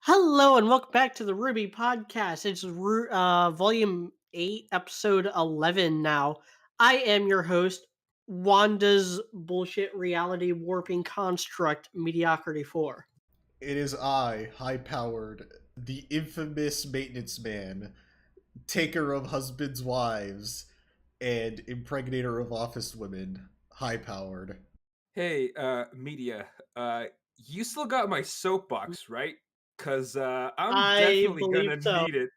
Hello and welcome back to the RWBY podcast. It's volume 8, episode 11 now. I am your host, Wanda's bullshit reality warping construct mediocrity 4. It is I, high powered, the infamous maintenance man, taker of husbands' wives, and impregnator of office women, high powered. Hey, media, you still got my soapbox, right? Cause I'm I definitely believe gonna so. need it.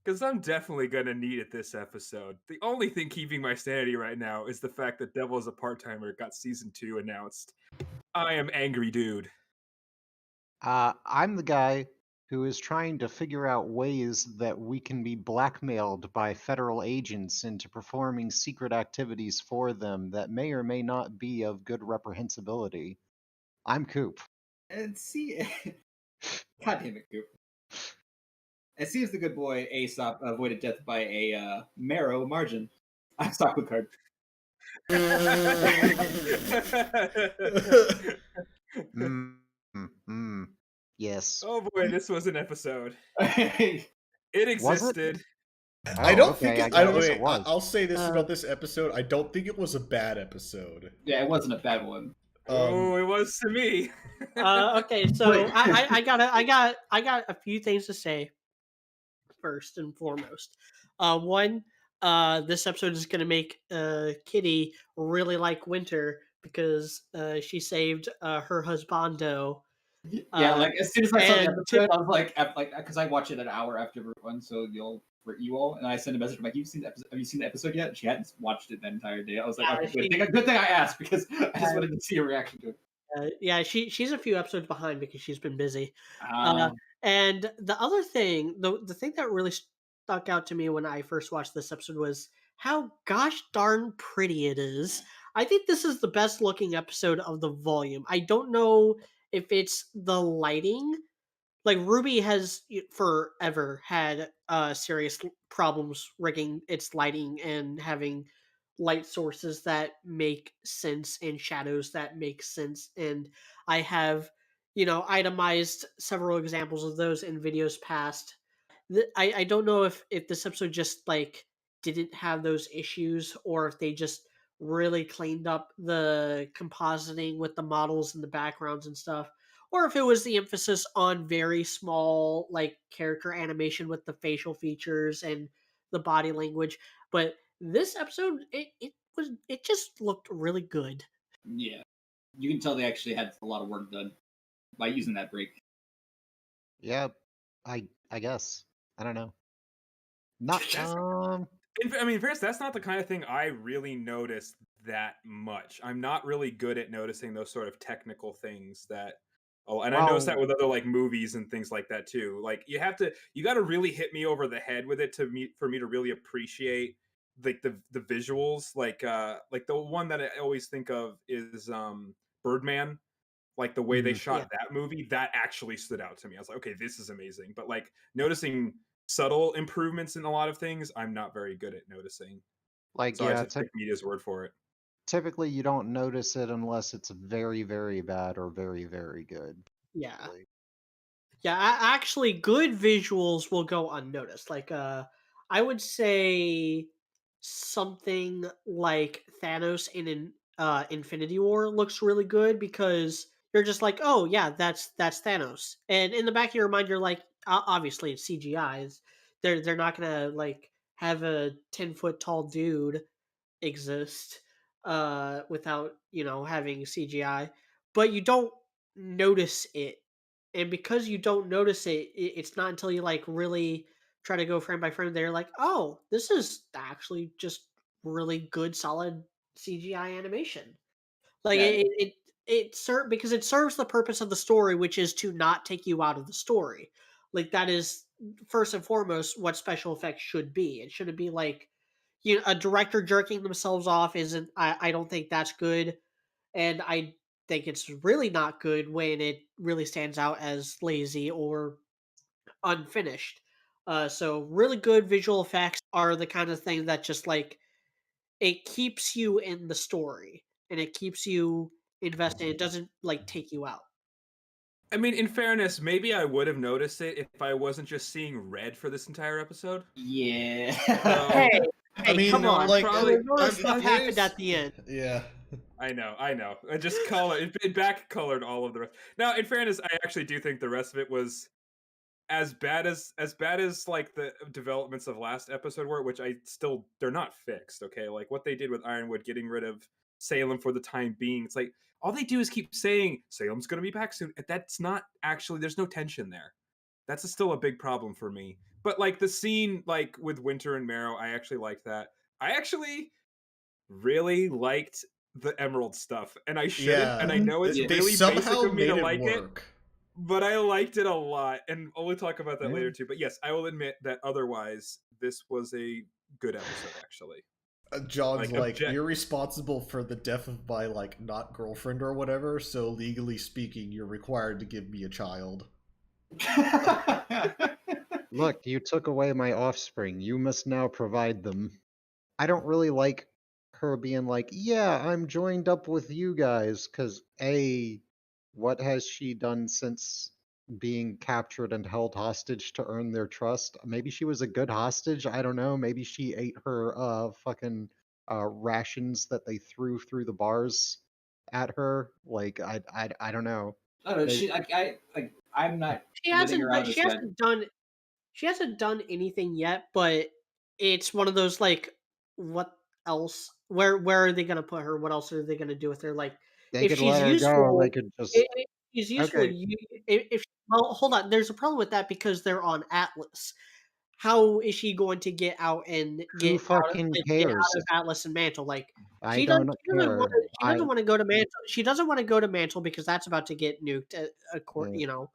Cause I'm definitely gonna need it this episode. The only thing keeping my sanity right now is the fact that Devil is a Part Timer got season 2 announced. I am angry, dude. I'm the guy who is trying to figure out ways that we can be blackmailed by federal agents into performing secret activities for them that may or may not be of good reprehensibility. I'm Coop. And see, God damn it, Coop. It seems the good boy Aesop avoided death by a marrow margin. I'm stuck with card. Mm, yes. Oh boy, this was an episode. Yeah, It Was it? existed. I don't okay, think I it, I don't guess it wait. was. I'll say this Uh, about this episode. I don't think it was a bad episode. it wasn't a bad one. Oh, it was to me. okay, so Wait. I got a few things to say first and foremost. One, this episode is going to make Kitty really like Winter because she saved her husbando. Yeah, like as soon as I saw the and episode, I was like, because I watch it an hour after everyone, so for you all, and I sent a message. I'm like, have you seen the episode yet? She hadn't watched it the entire day. I was like, Yeah, okay, good thing I asked because I just wanted to see a reaction to it. yeah, she's a few episodes behind because she's been busy. Uh, And the other thing, the thing that really stuck out to me when I first watched this episode was how gosh darn pretty it is. I think this is the best looking episode of the volume. I don't know if it's the lighting. Like RWBY has forever had serious problems rigging its lighting and having light sources that make sense and shadows that make sense. And I have, itemized several examples of those in videos past. I don't know if this episode just like didn't have those issues or if they just really cleaned up the compositing with the models and the backgrounds and stuff, or if it was the emphasis on very small like character animation with the facial features and the body language. But this episode, it just looked really good. yeah, you can tell they actually had a lot of work done by using that break. Yeah, I guess. I don't know. Not I mean, first, that's not the kind of thing I really noticed that much. I'm not really good at noticing those sort of technical things that. Oh, and I noticed that well, with other like movies and things like that too. Like you got to really hit me over the head with it for me to really appreciate like the visuals. Like the one that I always think of is Birdman. Like the way they Yeah. shot that movie, that actually stood out to me. I was like, okay, this is amazing. But like noticing subtle improvements in a lot of things, I'm not very good at noticing. like So I yeah, just take media's word for it. typically you don't notice it unless it's very, very bad or very, very good. Yeah. Like, Yeah, actually, good visuals will go unnoticed. Like, I would say something like Thanos in Infinity War looks really good because you're just like, oh yeah, that's Thanos, and in the back of your mind, you're like, obviously it's CGI. They're not gonna like have a 10 foot tall dude exist without having CGI, but you don't notice it, and because you don't notice it, it's not until you like really try to go frame by frame that you're like, oh, this is actually just really good, solid CGI animation. Like Yeah, because it serves the purpose of the story, which is to not take you out of the story. Like that is first and foremost what special effects should be. It shouldn't be like a director jerking themselves off. Isn't I don't think that's good, and I think it's really not good when it really stands out as lazy or unfinished. So really good visual effects are the kind of thing that just like it keeps you in the story and it keeps you invested. It doesn't like take you out. I mean, in fairness, maybe I would have noticed it if I wasn't just seeing red for this entire episode. Yeah. Hey, So, I hey, mean, come on. like, probably. Nora stuff happened there's at the end. yeah. I know. I just it back colored all of the rest. Now, in fairness, I actually do think the rest of it was as bad as like the developments of last episode were, which they're not fixed. Okay, like what they did with Ironwood, getting rid of Salem for the time being. It's like all they do is keep saying Salem's going to be back soon. That's not actually. There's no tension there. That's still a big problem for me. But like the scene, like with Winter and Marrow, I actually like that. I actually really liked the Emerald stuff, and I shouldn't. And Yeah. I know it's They really basic somehow of me to made it like it, work. but I liked it a lot, and we'll talk about that Yeah. later too. But yes, I will admit that otherwise, this was a good episode, actually. John's like, Object. you're responsible for the death of my, like, not girlfriend or whatever, so legally speaking, you're required to give me a child. Look, you took away my offspring. You must now provide them. I don't really like her being like, yeah, I'm joined up with you guys, because A, what has she done since being captured and held hostage to earn their trust? Maybe she was a good hostage. I don't know. Maybe she ate her fucking rations that they threw through the bars at her. Like I don't know. I don't know. They- I'm not She letting her out hasn't. of She this yet. hasn't done. She hasn't done anything yet, but it's one of those like, what else? Where are they gonna put her? What else are they gonna do with her? Like, They if could let she's her go. They useful, could just if she's useful. okay. If well, hold on. There's a problem with that because they're on Atlas. How is she going to get out and Who get out of fucking get cares? out of Atlas and Mantle? Like, I don't she doesn't want care. to. She doesn't want to go to Mantle. She doesn't want to go to Mantle because that's about to get nuked. Yeah. You know,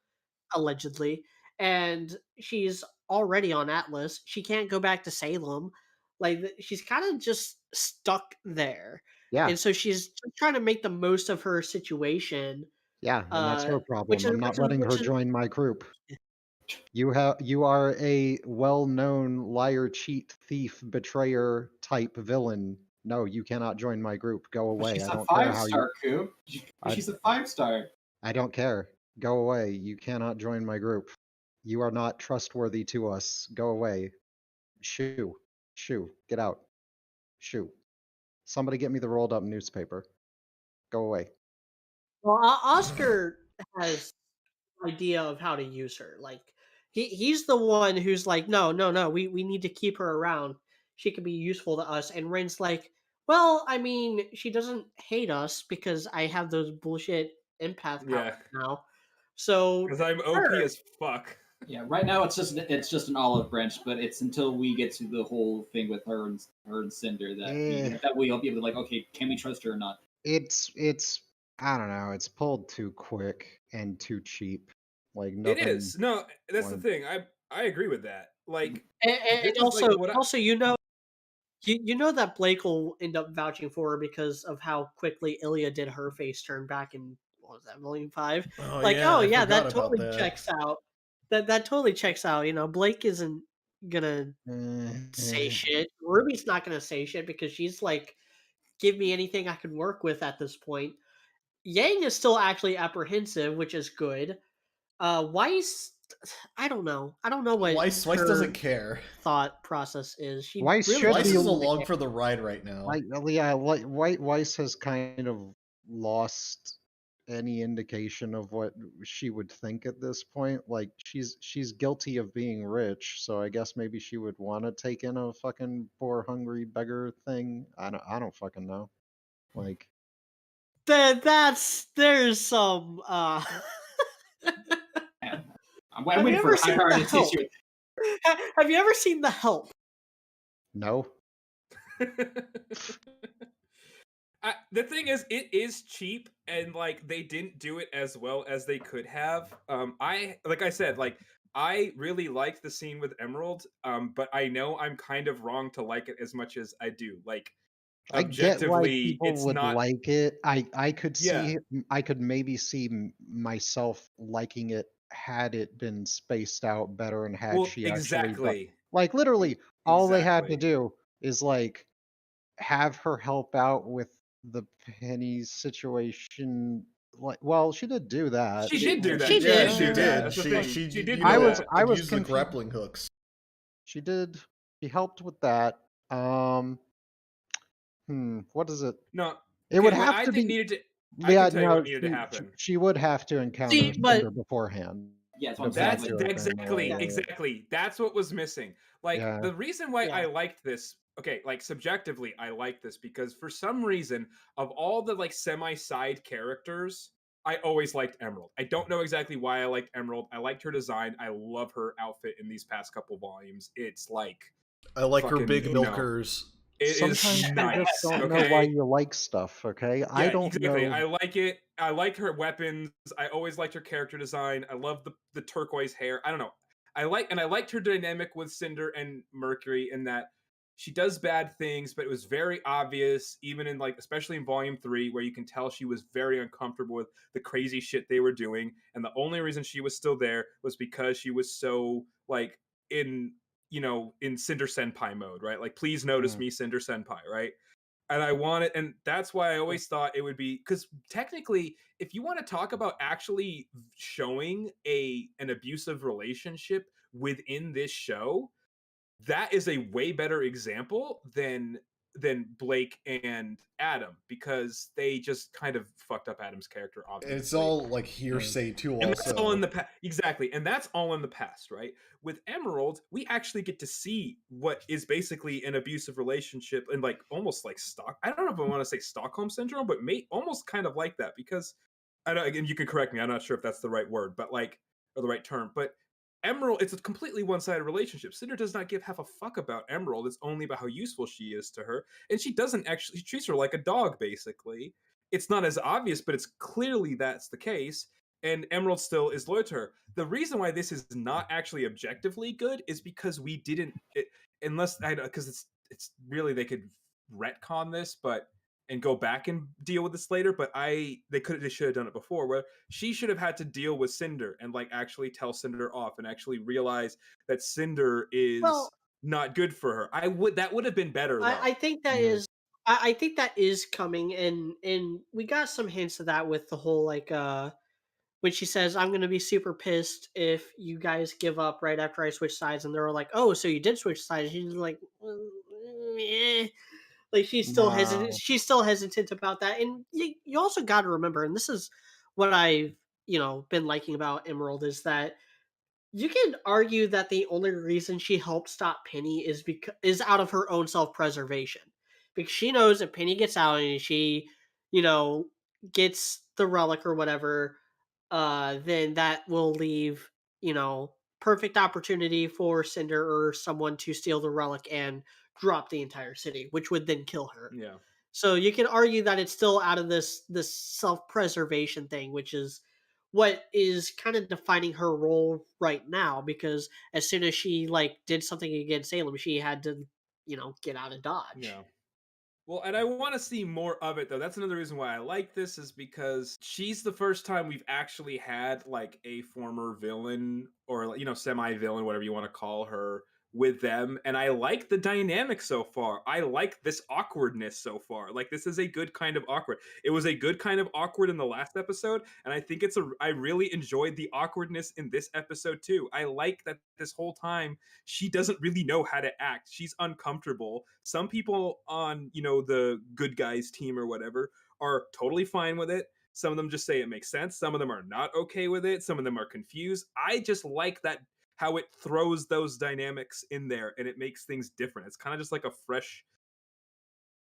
allegedly, and she's already on Atlas. She can't go back to Salem. Like, she's kind of just stuck there, Yeah, and so she's just trying to make the most of her situation. yeah, and that's her Which problem. is I'm not letting her which is join my group. You are a well-known liar, cheat, thief, betrayer type villain. No, you cannot join my group. Go away. She's I a don't care how you 5-star, Coop. I, She's a 5-star. I don't care. Go away. You cannot join my group. You are not trustworthy to us. Go away. Shoo. Shoo. Get out. Shoo. Somebody get me the rolled up newspaper. Go away. well, Oscar has an idea of how to use her. Like, he's the one who's like, no, no, no, we need to keep her around. She could be useful to us. And Ren's like, well, I mean, she doesn't hate us because I have those bullshit empath powers Yeah, now. So because I'm OP sure. as fuck. Yeah, right now it's just an olive branch, but it's until we get to the whole thing with her and Cinder that we'll be able to, like, okay, can we trust her or not? It's I don't know, it's pulled too quick and too cheap. Like It nothing is. No, that's the like thing. I agree with that. Like And this is like what I, also, you know that Blake will end up vouching for her because of how quickly Ilya did her face turn back in, what was that, Volume 5? Oh Like, yeah, oh I yeah, forgot that about totally that. checks out. That totally checks out. You know, Blake isn't gonna say shit. Ruby's not gonna say shit because she's like, give me anything I can work with at this point. Yang is still actually apprehensive, which is good. Weiss, I don't know. I don't know what Weiss her doesn't care. thought process is. She Weiss really should Weiss be doesn't is seem to along care. for the ride right now. like yeah, like Weiss has kind of lost any indication of what she would think at this point. Like she's guilty of being rich, so I guess maybe she would want to take in a fucking poor hungry beggar thing. I don't fucking know. Like There's some I'm have you waiting for ever a high seen power The to Help? tissue. Have you ever seen The Help? no. the thing is, it is cheap, and like they didn't do it as well as they could have. Like I said, like I really liked the scene with Emerald, but I know I'm kind of wrong to like it as much as I do. Like I get why objectively, people it's would not. like it. I could Yeah, see I could maybe see myself liking it had it been spaced out better and had well, she actually done exactly, like literally all they had to exactly. do is like have her help out with the Penny situation Well, she did do that. She did do that. She She did. did She do that. did. That's the thing. She She did you do know, that. I was use the confused. grappling hooks. She did. She helped with that. What is it? No. It would Okay, what have I to think be. needed to. I Yeah, can tell you no, what needed to happen. she would have to encounter See, but Cinder beforehand. Yeah, that's what It I'm would saying. have That's Like, to have been, exactly, Yeah. exactly. That's what was missing. Like Yeah. the reason why I Yeah. liked this, okay, like subjectively, I liked this because for some reason, of all the like semi-side characters, I always liked Emerald. I don't know exactly why I liked Emerald. I liked her design. I love her outfit in these past couple volumes. It's like I like her fucking, big you know, milkers. it is Sometimes you nice. just don't know why Okay. you like stuff, okay? I Yeah, don't exactly. know. I like it. I like her weapons. I always liked her character design. I love the turquoise hair. I don't know. I liked her dynamic with Cinder and Mercury in that she does bad things, but it was very obvious, even in like especially in volume 3, where you can tell she was very uncomfortable with the crazy shit they were doing. And the only reason she was still there was because she was so like in in Cinder Senpai mode, right? Like, please notice Mm. me, Cinder Senpai, right? And I want it, and that's why I always thought it would be, because technically, if you want to talk about actually showing an abusive relationship within this show, that is a way better example than Blake and Adam, because they just kind of fucked up Adam's character, And it's obviously. all like hearsay too. And that's all in Also, the past. Exactly. And that's all in the past, right? With Emerald, we actually get to see what is basically an abusive relationship and like almost like I don't know if I want to say Stockholm syndrome, but almost kind of like that, because I don't, again, you can correct me. I'm not sure if that's the right word, but like, or the right term, but Emerald, it's a completely one-sided relationship. Cinder does not give half a fuck about Emerald. It's only about how useful she is to her. And she doesn't actually, she treats her like a dog, basically. It's not as obvious, but it's clearly that's the case. And Emerald still is loyal to her. The reason why this is not actually objectively good is because we didn't, unless I, because it's really, they could retcon this, but and go back and deal with this later. But they should have done it before, where she should have had to deal with Cinder and like actually tell Cinder off and actually realize that Cinder is Well, not good for her. That would have been better though. I think that Yeah. is I think that is coming, and we got some hints of that with the whole like when she says, "I'm gonna be super pissed if you guys give up right after I switch sides," and they're like, "Oh, so you did switch sides?" She's like, "Eh." Like No. she's still hesitant about that. And you also got to remember, and this is what I've been liking about Emerald, is that you can argue that the only reason she helped stop Penny is out of her own self-preservation, because she knows if Penny gets out and she, you know, gets the relic or whatever, then that will leave, perfect opportunity for Cinder or someone to steal the relic and drop the entire city, which would then kill her. Yeah. So you can argue that it's still out of this self-preservation thing, which is what is kind of defining her role right now, because as soon as she like did something against Salem, she had to, get out of Dodge. Yeah. Well, and I want to see more of it though. That's another reason why I like this, is because she's the first time we've actually had like a former villain, or semi-villain, whatever you want to call her, with them. And I like the dynamic so far. I like this awkwardness so far. Like, this is a good kind of awkward. It was a good kind of awkward in the last episode, and I think I really enjoyed the awkwardness in this episode too. I like that this whole time she doesn't really know how to act. She's uncomfortable. Some people on, the good guys team or whatever are totally fine with it. Some of them just say it makes sense. Some of them are not okay with it. Some of them are confused. I just like that, how it throws those dynamics in there and it makes things different. It's kind of just like a fresh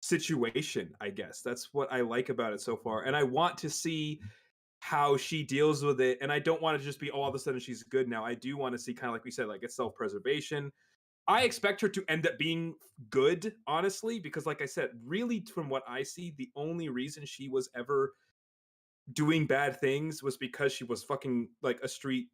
situation, I guess. That's what I like about it so far. And I want to see how she deals with it. And I don't want to just be, all of a sudden she's good now. I do want to see, kind of like we said, like, it's self-preservation. I expect her to end up being good, honestly, because like I said, really from what I see, the only reason she was ever doing bad things was because she was fucking like a street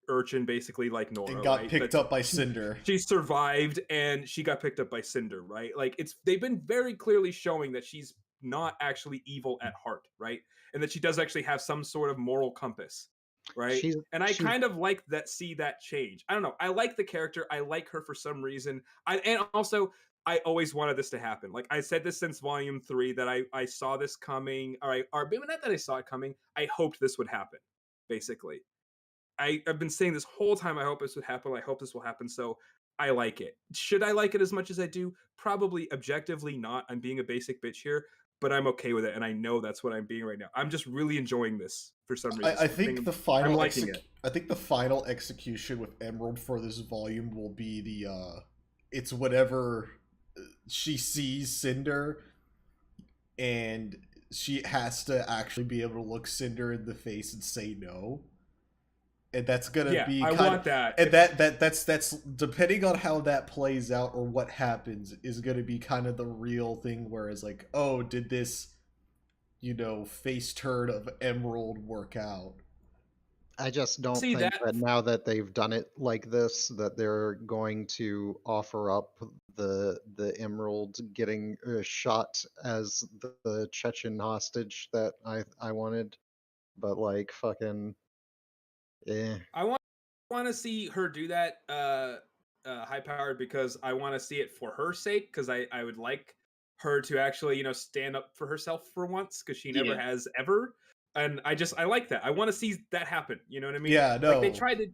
urchin, basically, like Nora, and got right? picked up by Cinder. She survived and she got picked up by Cinder, right? Like, they've been very clearly showing that she's not actually evil at heart, right? And that she does actually have some sort of moral compass, right? She's And I she's kind of like that, see that change. I don't know. I like the character. I like her for some reason. And also I always wanted this to happen. Like I said this since volume 3 that I saw this coming. Or maybe not that I saw it coming. I hoped this would happen. Basically, I've been saying this whole time. I hope this would happen. I hope this will happen. So I like it. Should I like it as much as I do? Probably objectively not. I'm being a basic bitch here, but I'm okay with it, and I know that's what I'm being right now. I'm just really enjoying this for some reason. I think the I'm final liking it. I think the final execution with Emerald for this volume will be the it's whatever she sees Cinder, and she has to actually be able to look Cinder in the face and say no. And that's gonna be I kind want of, that. and that's depending on how that plays out or what happens is gonna be kind of the real thing. Whereas like, oh, did this, face turn of Emerald work out? I just don't See think that that now that they've done it like this, that they're going to offer up the Emerald getting shot as the Chechen hostage that I wanted. But like fucking, I want to see her do that high powered because I want to see it for her sake because I would like her to actually stand up for herself for once because she never Yeah. has ever, and I like that. I want to see that happen. You know what I mean? Yeah, Like they no. tried to.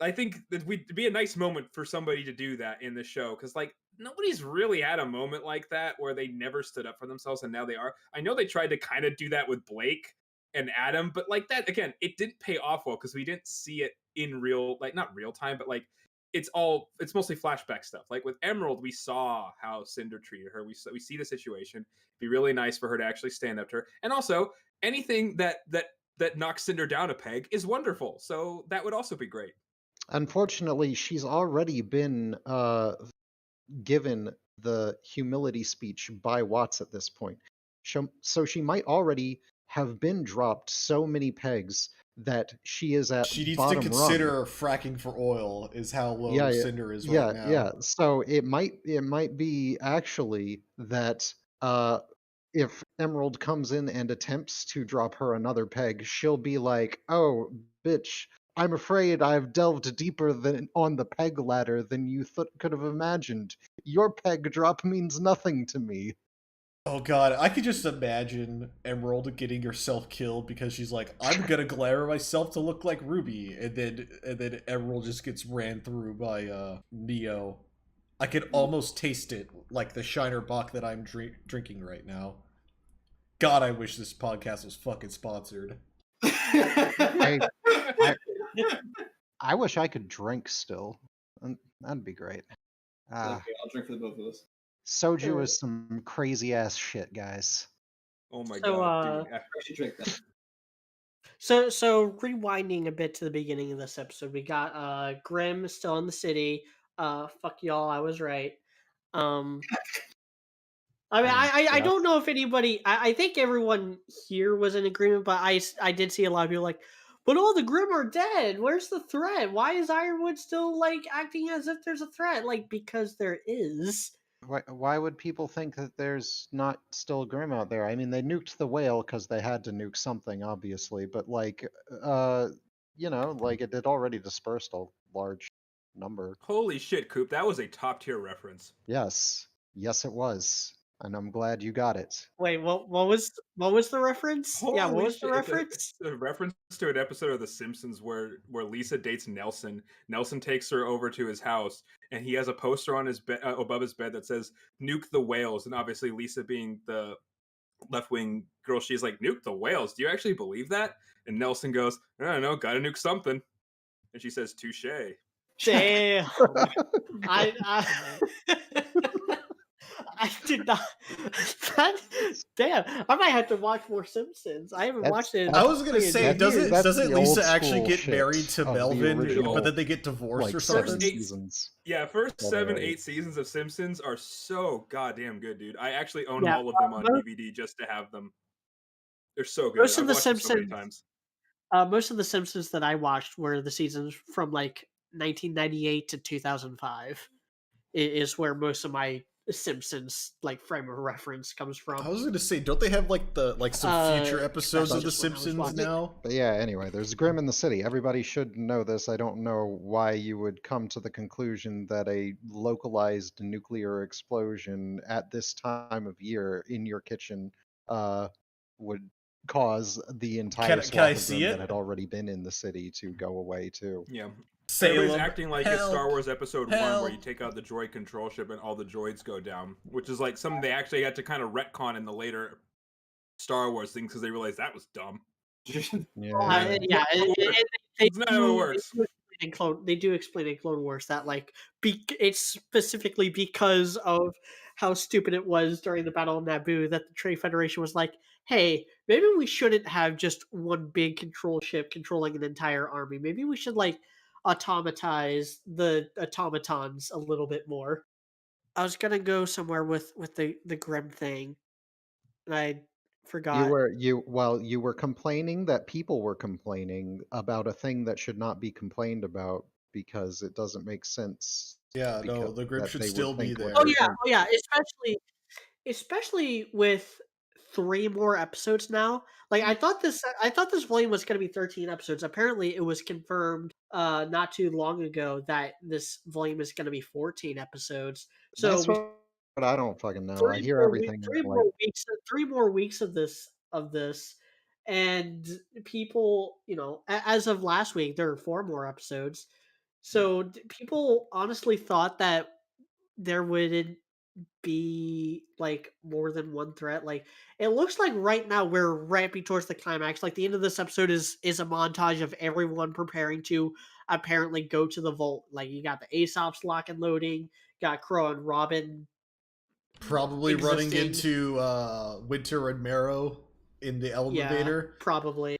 I think that would be a nice moment for somebody to do that in the show because like nobody's really had a moment like that where they never stood up for themselves and now they are. I know they tried to kind of do that with Blake and Adam, but like that again, it didn't pay off well because we didn't see it in real, like not real time, but like it's mostly flashback stuff. Like with Emerald, we saw how Cinder treated her. We see the situation. It'd be really nice for her to actually stand up to her, and also anything that knocks Cinder down a peg is wonderful. So that would also be great. unfortunately, she's already been given the humility speech by Watts at this point. So she might already have been dropped so many pegs that she is at She needs to bottom consider rung. fracking for oil is how low Yeah, Cinder is yeah, right now. yeah. So it might be actually that if Emerald comes in and attempts to drop her another peg, she'll be like, "Oh, bitch, I'm afraid I've delved deeper than on the peg ladder than you could have imagined. Your peg drop means nothing to me." Oh god, I could just imagine Emerald getting herself killed because she's like, I'm gonna glare myself to look like Ruby, and then Emerald just gets ran through by Neo. I could almost taste it, like the Shiner Bock that I'm drinking right now. God, I wish this podcast was fucking sponsored. I I I wish I could drink still. That'd be great. Okay, I'll drink for the both of us. Soju is some crazy ass shit, guys. Oh my So, god, dude. I should drink that. So rewinding a bit to the beginning of this episode, we got Grimm still in the city. Fuck y'all, I was right. I mean, I Jeff. don't know if anybody. I think everyone here was in agreement, but I did see a lot of people like, but all the Grimm are dead. Where's the threat? Why is Ironwood still like acting as if there's a threat? Like because there is. Why would people think that there's not still Grimm out there? I mean, they nuked the whale because they had to nuke something, obviously, but like, like it had already dispersed a large number. Holy shit, Coop, that was a top tier reference. Yes, yes, it was, and I'm glad you got it. Wait, what was the reference? Yeah, what Holy was the shit! reference? It's a reference to an episode of The Simpsons where Lisa dates Nelson. Nelson takes her over to his house, and he has a poster on his bed above his bed that says "Nuke the whales." And obviously, Lisa being the left wing girl, she's like, "Nuke the whales? Do you actually believe that?" And Nelson goes, "I don't know, gotta nuke something." And she says, "Touche." Damn. I I did not. That, damn, I might have to watch more Simpsons. I haven't watched it. I was gonna say, doesn't that's doesn't the old Lisa actually school get shit married to of the Melvin, original, but then they get divorced like or First something? eight seasons. Yeah, first But, 7, 8 seasons of Simpsons are so goddamn good, dude. I actually own Yeah, all of them on DVD just to have them. They're so good. most of I've the watched them so many Simpsons, times. most of the Simpsons that I watched were the seasons from like 1998 to 2005. Is where most of my Simpsons like frame of reference comes I from. was gonna say, don't they have like some future 'Cause episodes that's of The just when I was Simpsons watching. now? But yeah, anyway, there's Grimm in the city. Everybody should know this. I don't know why you would come to the conclusion that a localized nuclear explosion at this time of year in your kitchen would cause the entire Can I swath of see Grimm it? that had already been in the city to go away too. Yeah. Everybody's Salem, acting like it's Star help, Wars Episode 1 where you help. take out the droid control ship and all the droids go down, which is like something they actually had to kind of retcon in the later Star Wars things because they realized that was dumb. Yeah. Yeah, they It's not how it works. They do explain in Clone Wars that like it's specifically because of how stupid it was during the Battle of Naboo that the Trade Federation was like, "Hey, maybe we shouldn't have just one big control ship controlling an entire army. Maybe we should like automatize the automatons a little bit more." I was gonna go somewhere with the Grimm thing, and I forgot. You were complaining that people were complaining about a thing that should not be complained about because it doesn't make sense Yeah, no, because the Grimm that should they would still be think what there. Oh they're yeah, trying. oh yeah, especially with 3 more episodes now. Like I thought this volume was gonna be 13 episodes. Apparently, it was confirmed, not too long ago that this volume is gonna be 14 episodes. So That's we what I don't fucking know. I 3 hear more weeks everything 3 like more weeks 3 more weeks of this, and people, as of last week, there are 4 more episodes. So, d people honestly thought that there would be like more than one threat. Like it looks like right now we're ramping towards the climax. Like the end of this episode is a montage of everyone preparing to apparently go to the vault. Like you got the Aesop's lock and loading, got Crow and Robin Probably running existing. into Winter and Marrow in the Yeah, elevator. probably.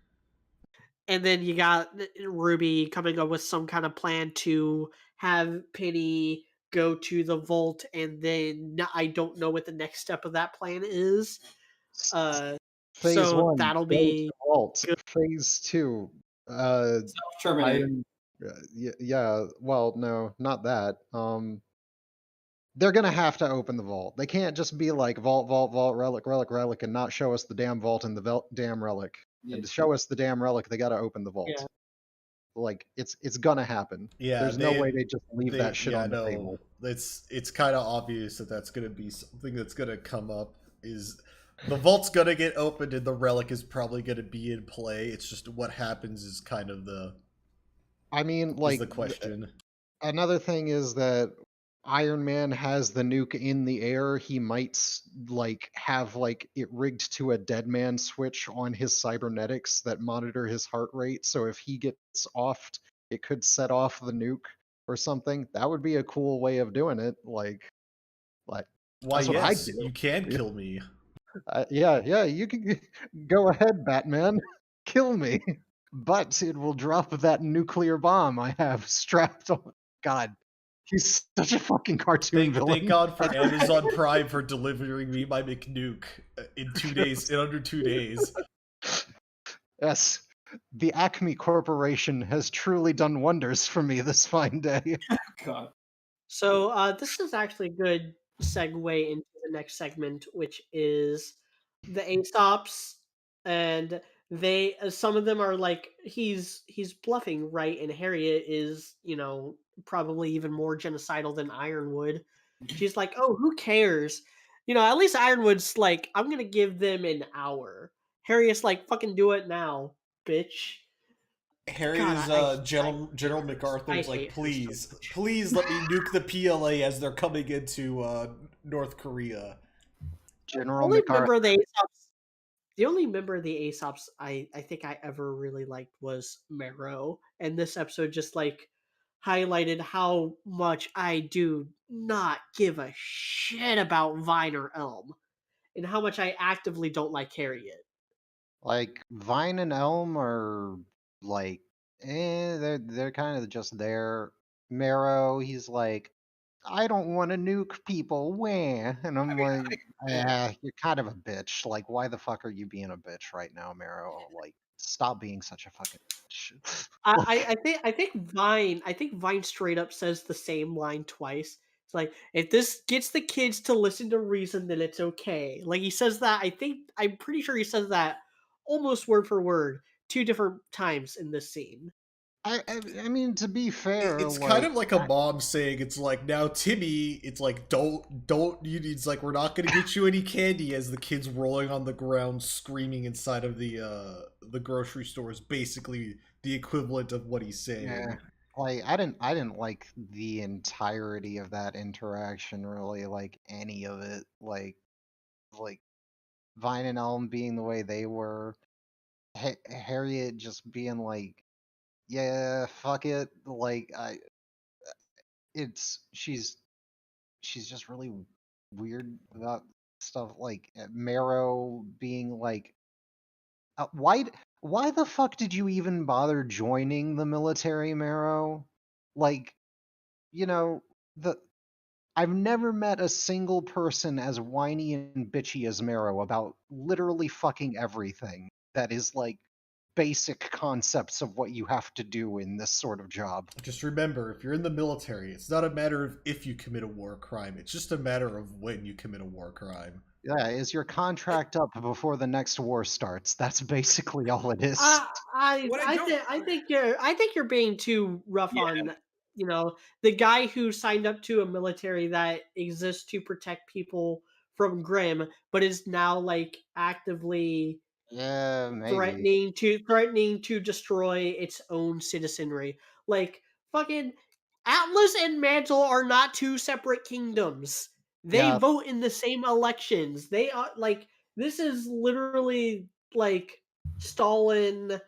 And then you got Ruby coming up with some kind of plan to have Penny go to the vault, and then I don't know what the next step of that plan is. s- Uh, phase so one, that'll go to be vault. good. Phase two, uh, Terminate. Iron. Yeah. Well, no, not that. They're gonna have to open the vault. They can't just be like vault, vault, vault, relic, relic, relic, and not show us the damn vault and the damn relic. Yeah. And to show us the damn relic, they got to open the vault. Yeah. Like it's gonna happen. Yeah, There's no way they just leave that shit yeah, on the no, table. it's kind of obvious that that's gonna be something that's gonna come up. Is the vault's gonna get opened and the relic is probably gonna be in play. It's just what happens is kind of I mean, is like the question. another thing is that Iron Man has the nuke in the air. He might like have like it rigged to a dead man switch on his cybernetics that monitor his heart rate. So if he gets offed, it could set off the nuke or something. That would be a cool way of doing it. Like Why, that's what I yes, do. you can kill me. Yeah, you can go ahead, Batman. Kill me. But it will drop that nuclear bomb I have strapped on. God, he's such a fucking cartoon villain. Thank God for Amazon Prime for delivering me my McNuke in 2 days, in under 2 days. Yes, the Acme Corporation has truly done wonders for me this fine day. God. So this is actually a good segue into the next segment, which is the Aesops, and they some of them are like he's bluffing, right? And Harriet is probably even more genocidal than Ironwood. She's like, oh, who cares? At least Ironwood's like, I'm gonna give them an hour. Harriet's like, fucking do it now, bitch. Harriet God, is I General hate her. MacArthur's I like, hate her so please, much. please let me nuke the PLA as they're coming into North Korea. General Only MacArthur. member of the Aesops The only member of the Aesops I think I ever really liked was Marrow, and this episode just like highlighted how much I do not give a shit about Vine or Elm, and how much I actively don't like Harriet. Like Vine and Elm are like, they're kind of just there. Marrow, he's like, I don't want to nuke people, wah. And I'm like, you're kind of a bitch. Like, why the fuck are you being a bitch right now, Marrow? Like, stop being such a fucking bitch. I, I, Like, I think Vine straight up says the same line twice. It's like, if this gets the kids to listen to reason, then it's okay. Like he says that. I'm pretty sure he says that almost word for word 2 different times in this scene. I mean, to be fair, It's kind like of like a mom saying, "It's like now, Timmy." It's like, don't." It's like, we're not gonna get you any candy as the kid's rolling on the ground, screaming inside of the grocery store is basically the equivalent of what he's yeah, saying. like I didn't like the entirety of that interaction really, like any of it, like Vine and Elm being the way they were, Harriet just being like, yeah, fuck it, like it's she's just really weird about stuff like Marrow being like, uh, why d- why the fuck did you even bother joining the military, Marrow? Like, you know, the I've never met a single person as whiny and bitchy as Marrow about literally fucking everything that is like basic concepts of what you have to do in this sort of job. Just remember, if you're in the military, it's not a matter of if you commit a war crime. It's just a matter of when you commit a war crime. Yeah, is your contract up before the next war starts? That's basically all it is. I I What I I don't, think I think you're being too rough yeah, on the guy who signed up to a military that exists to protect people from Grimm, but is now like actively Yeah, maybe. threatening to destroy its own citizenry. Like fucking Atlas and Mantle are not two separate kingdoms. They Yeah, vote in the same elections. They are like this is literally like Stalin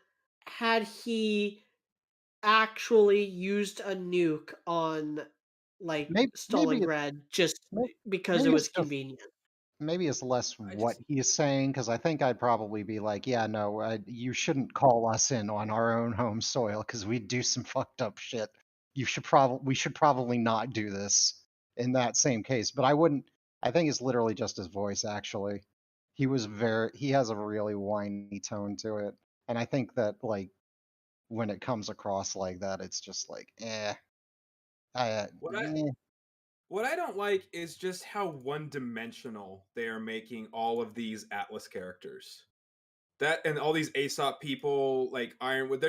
had he actually used a nuke on like maybe it's Stalingrad just may- because it maybe was it's just convenient. maybe it's less I what just, he's saying, because I think I'd probably be like, yeah, no, you shouldn't call us in on our own home soil because we'd do some fucked up shit. We should probably not do this in that same case. But I wouldn't. I think it's literally just his voice. Actually, he has a really whiny tone to it, and I think that like when it comes across like that, it's just like, what I, eh. what I don't like is just how one-dimensional they are making all of these Atlas characters. That and all these Aesop people like Ironwood,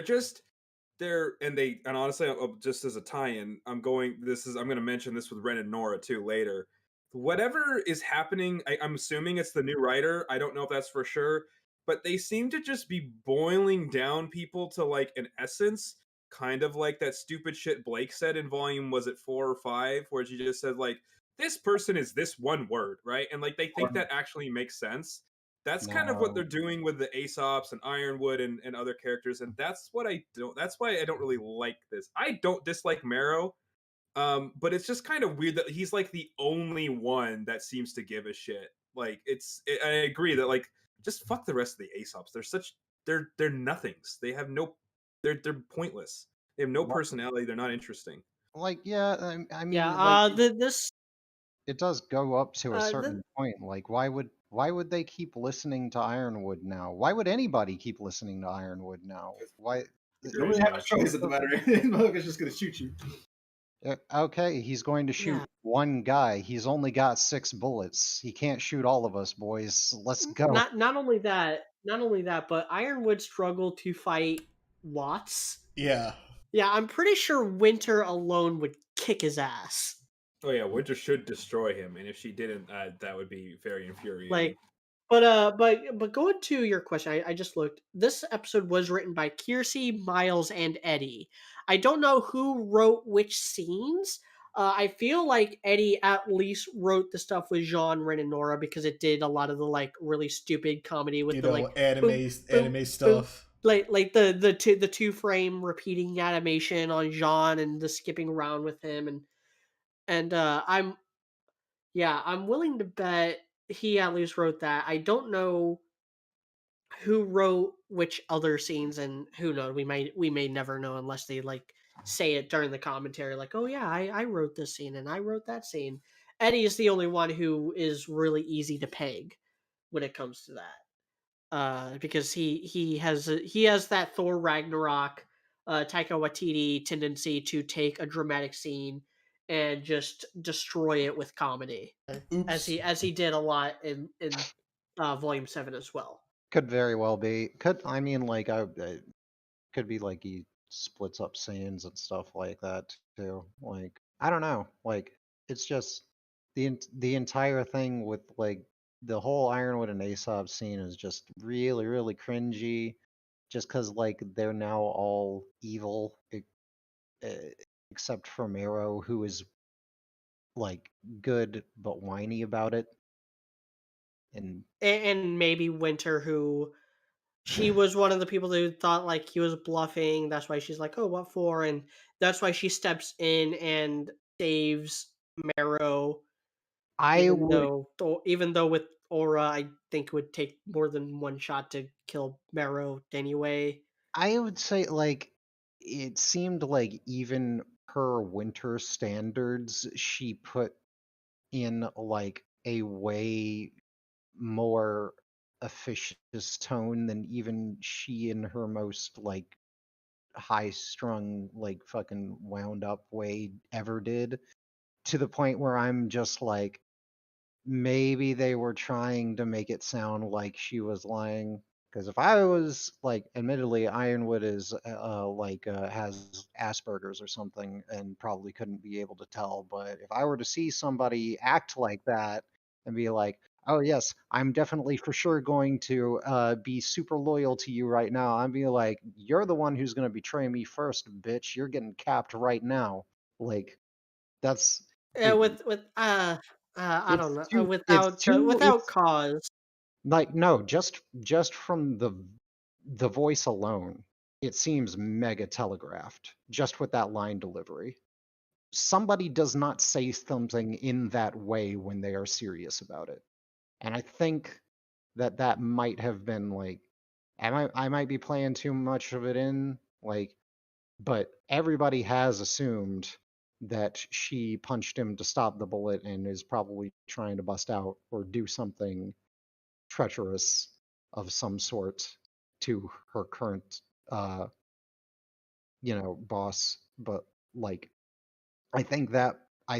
and honestly, just as a tie-in, I'm going to mention this with Ren and Nora too later. Whatever is happening, I'm assuming it's the new writer. I don't know if that's for sure, but they seem to just be boiling down people to like an essence, kind of like that stupid shit Blake said in volume, was it 4 or 5, where she just said like, this person is this one word, right? And like they think that actually makes sense. That's kind of what No. they're doing with the Aesops and Ironwood and other characters, and that's why I don't really like this. I don't dislike Marrow, but it's just kind of weird that he's like the only one that seems to give a shit. Like I agree that like just fuck the rest of the Aesops. They're nothings. They have no they're pointless. They have no Li- personality. They're not interesting. Like, yeah, I Yeah, mean, like this it does go up to a this certain point. Like, why would they keep listening to Ironwood now? Why would anybody keep listening to Ironwood now? Why? You don't Agreed. really have Yeah. a choice at the matter. Motherfucker's just gonna shoot you. Okay, he's going to yeah. shoot one guy. He's only got 6 bullets. He can't shoot all of us, boys. Let's go. Not only that, but Ironwood struggled to fight Watts. Yeah. Yeah, I'm pretty sure Winter alone would kick his ass. Oh yeah, Winter should destroy him, and if she didn't, that would be very infuriating. Like, but going to your question, I just looked. This episode was written by Kiersey, Miles, and Eddie. I don't know who wrote which scenes. I feel like Eddie at least wrote the stuff with Jean, Ren, and Nora because it did a lot of the like really stupid comedy with You the know, like boop boop anime boop, stuff. like the two frame repeating animation on Jean and the skipping around with him and I'm willing to bet he at least wrote that. I don't know who wrote which other scenes, and who knows. We may never know unless they like say it during the commentary, like, "Oh yeah, I wrote this scene and I wrote that scene." Eddie is the only one who is really easy to peg when it comes to that, because he has that Thor Ragnarok, Taika Waititi tendency to take a dramatic scene and just destroy it with comedy, Oops. as he did a lot in Volume 7 as well. Could very well be. Could I mean like could be like he splits up scenes and stuff like that too. Like I don't know. Like it's just the entire thing with like the whole Ironwood and Aesop scene is just really really cringy. Just because like they're now all evil, uh, except for Mero, who is like good but whiny about it. And And maybe Winter, who she was one of the people who thought like he was bluffing. That's why she's like, "Oh, what for?" And that's why she steps in and saves Marrow, I would even though with Aura, I think it would take more than one shot to kill Marrow anyway. I would say like it seemed like even per winter standards, she put in like a way more officious tone than even she in her most like high strung, like fucking wound up way ever did. To the point where I'm just like, maybe they were trying to make it sound like she was lying. Because if I was like, admittedly, Ironwood is has Asperger's or something, and probably couldn't be able to tell. But if I were to see somebody act like that and be like, "Oh yes, I'm definitely for sure going to be super loyal to you right now," I'd be like, "You're the one who's going to betray me first, bitch. You're getting capped right now." Like that's dude. With I don't know, It's too without it's cause. like no, just from the voice alone, it seems mega telegraphed just with that line delivery. Somebody does not say something in that way when they are serious about it. And I think that that might have been like I might be playing too much of it in like but everybody has assumed that she punched him to stop the bullet and is probably trying to bust out or do something treacherous of some sort to her current uh boss. But like I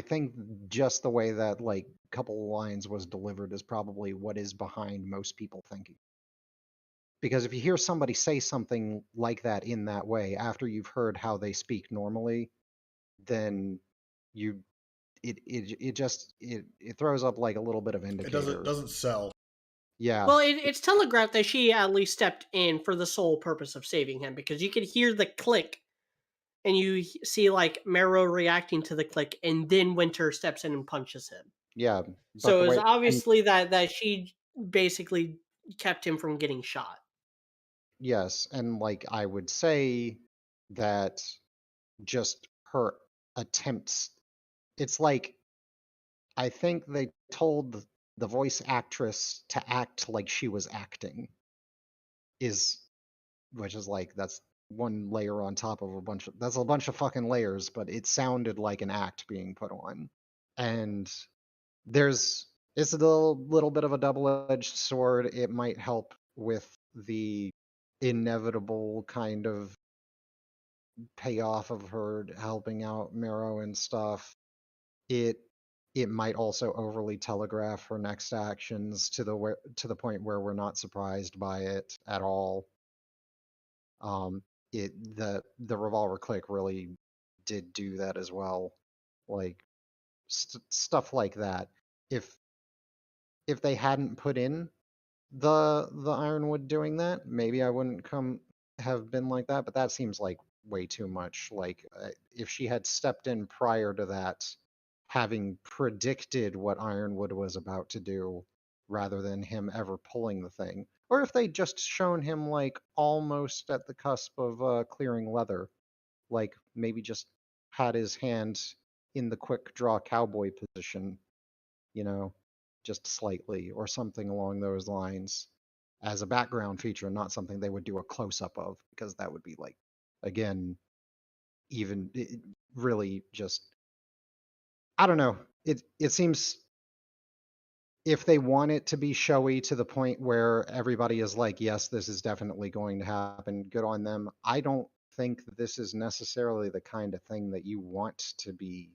think just the way that like couple of lines was delivered is probably what is behind most people thinking. Because if you hear somebody say something like that in that way after you've heard how they speak normally, then you it throws up like a little bit of It doesn't indicator. doesn't sell. Yeah. Well, it's telegraphed that she at least stepped in for the sole purpose of saving him, because you could hear the click and you see like Marrow reacting to the click, and then Winter steps in and punches him. Yeah, but So the it was way and obviously that she basically kept him from getting shot. yes, and like I would say that just her attempts, it's like I think they told the voice actress to act like she was acting is which is like that's one layer on top of a bunch of that's a bunch of fucking layers, but it sounded like an act being put on. And there's it's a little bit of a double-edged sword. It might help with the inevitable kind of payoff of her helping out Miro and stuff. It it might also overly telegraph her next actions to the point where we're not surprised by it at all. Um, the revolver click really did do that as well, like stuff like that. If if they hadn't put in the Ironwood doing that, maybe I wouldn't come have been like that. But that seems like way too much. Like if she had stepped in prior to that, having predicted what Ironwood was about to do, rather than him ever pulling the thing, or if they'd just shown him like almost at the cusp of clearing leather, like maybe just had his hand in the quick draw cowboy position, you know, just slightly or something along those lines as a background feature, not something they would do a close up of, because that would be like, again, even really just, I don't know. It seems if they want it to be showy to the point where everybody is like, yes, this is definitely going to happen, good on them. I don't think this is necessarily the kind of thing that you want to be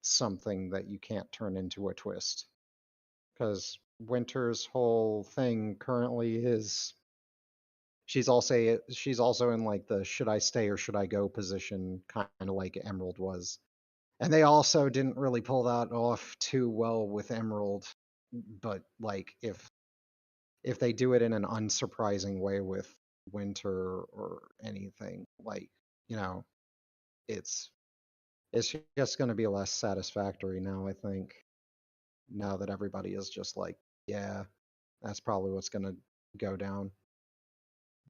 something that you can't turn into a twist. Because Winter's whole thing currently is she's also in like the should I stay or should I go position, kind of like Emerald was. And they also didn't really pull that off too well with Emerald. But like if they do it in an unsurprising way with Winter or anything, like, you know, it's it's just going to be less satisfactory now, I think. Now that everybody is just like, yeah, that's probably what's going to go down.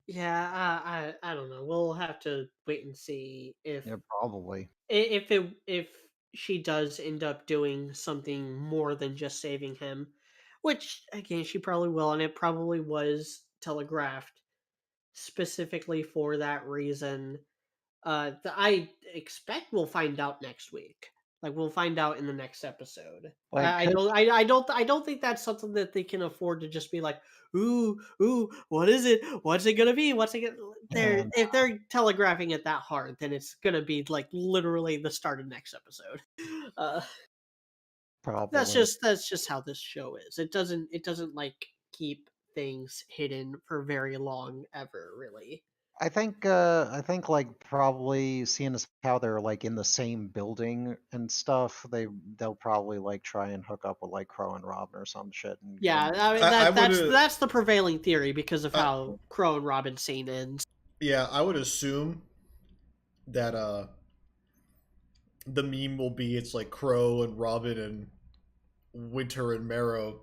Yeah, I don't know. We'll have to wait and see Yeah, probably. if she does end up doing something more than just saving him, which again she probably will, and it probably was telegraphed specifically for that reason. I expect we'll find out next week. Like we'll find out in the next episode. Like, I don't think that's something that they can afford to just be like, ooh, what is it? What's it gonna be? What's it gonna? They're and if they're telegraphing it that hard, then it's gonna be like literally the start of next episode. Uh, probably. that's just how this show is. It doesn't like keep things hidden for very long ever, really. I think like probably seeing as how they're like in the same building and stuff, they'll probably like try and hook up with like Crow and Robin or some shit and get Yeah, them. I mean I would have. that's the prevailing theory because of Uh, how Crow and Robin scene ends. yeah, I would assume that the meme will be it's like Crow and Robin and Winter and Marrow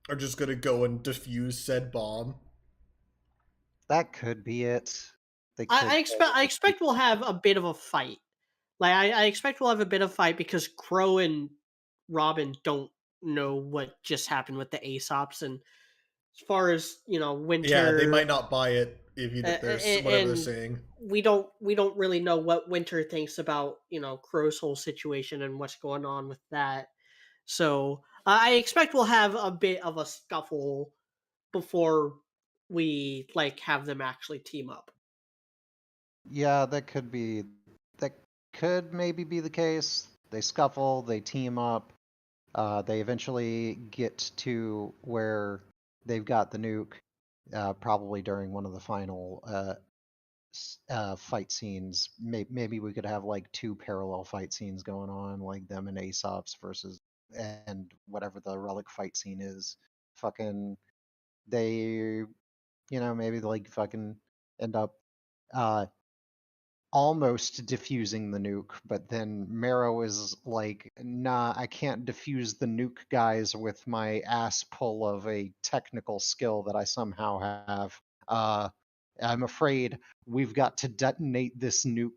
are just gonna go and defuse said bomb. That could be it. They could I totally be. expect we'll have a bit of a fight. Like I expect we'll have a bit of fight because Crow and Robin don't know what just happened with the Aesops, and as far as Yeah, they might Winter not buy it even if there's whatever they're and saying. we don't really know what Winter thinks about Crow's whole situation and what's going on with that. So I expect we'll have a bit of a scuffle before we like have them actually team up. Yeah, that could maybe be the case. They scuffle, they team up, they eventually get to where they've got the nuke, probably during one of the final fight scenes. Maybe we could have like two parallel fight scenes going on, like them and Aesop's versus and whatever the relic fight scene is. Fucking they, maybe like fucking end up uh almost diffusing the nuke, but then Marrow is like, nah, I can't diffuse the nuke, guys, with my ass pull of a technical skill that I somehow have. Uh, I'm afraid we've got to detonate this nuke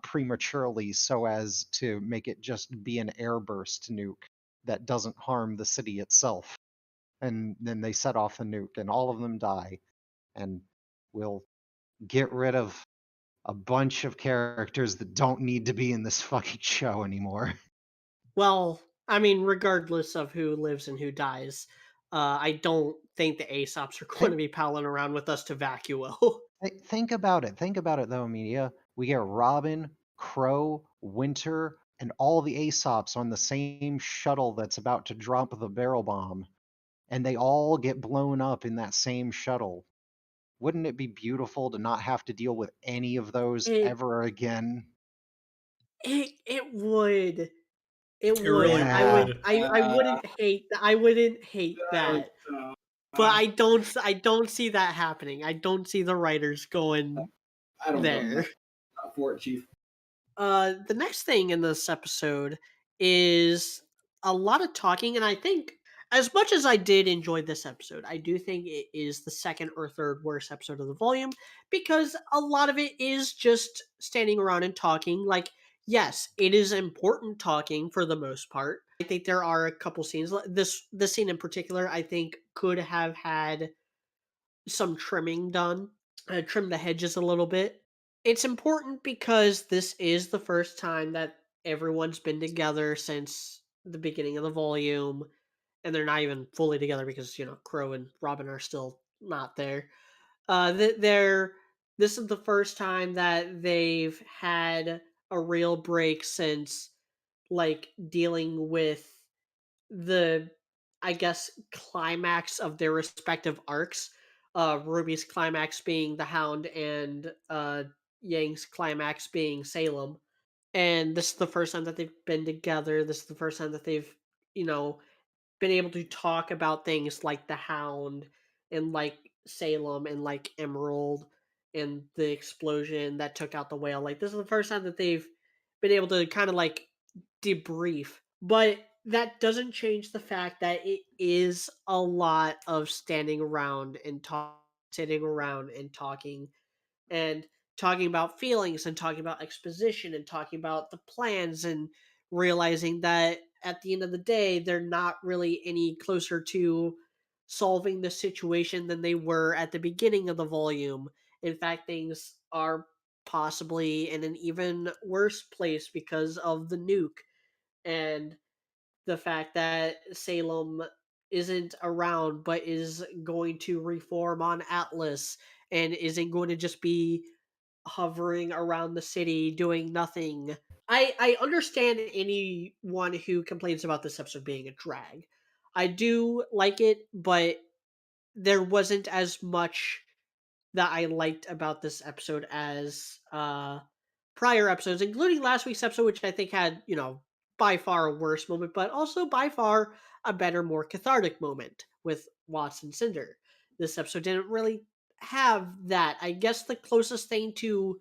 prematurely so as to make it just be an airburst nuke that doesn't harm the city itself. And then they set off the nuke, and all of them die. And we'll get rid of a bunch of characters that don't need to be in this fucking show anymore. Well, I mean, regardless of who lives and who dies, I don't think the Aesops are going to think be palling around with us to vacuo. think about it. Think about it though, Amelia. We get Robin, Crow, Winter, and all the Aesops on the same shuttle that's about to drop the barrel bomb, and they all get blown up in that same shuttle. Wouldn't it be beautiful to not have to deal with any of those it ever again? it would. It It really would. Yeah, would. I wouldn't hate I that. don't But know. I don't see that happening. I don't see the writers going I don't blame them there. for it, Chief. The next thing in this episode is a lot of talking, and I think as much as I did enjoy this episode, I do think it is the second or third worst episode of the volume because a lot of it is just standing around and talking. Like, yes, it is important talking for the most part. I think there are a couple scenes like this scene in particular. I think could have had some trimming done, trim the hedges a little bit. It's important because this is the first time that everyone's been together since the beginning of the volume, and they're not even fully together because Crow and Robin are still not there. They're this is the first time that they've had a real break since like dealing with the, I guess, climax of their respective arcs. Ruby's climax being the Hound, and Yang's climax being Salem. And this is the first time that they've been together. This is the first time that they've, you know, been able to talk about things like the Hound and like Salem and like Emerald and the explosion that took out the whale. Like this is the first time that they've been able to kind of like debrief. But that doesn't change the fact that it is a lot of standing around and sitting around and talking about feelings and talking about exposition and talking about the plans and realizing that at the end of the day they're not really any closer to solving the situation than they were at the beginning of the volume. In fact, things are possibly in an even worse place because of the nuke and the fact that Salem isn't around but is going to reform on Atlas and isn't going to just be hovering around the city doing nothing. I understand anyone who complains about this episode being a drag. I do like it, but there wasn't as much that I liked about this episode as prior episodes, including last week's episode, which I think had, by far a worse moment, but also by far a better, more cathartic moment with Watts and Cinder. This episode didn't really have that. I guess the closest thing to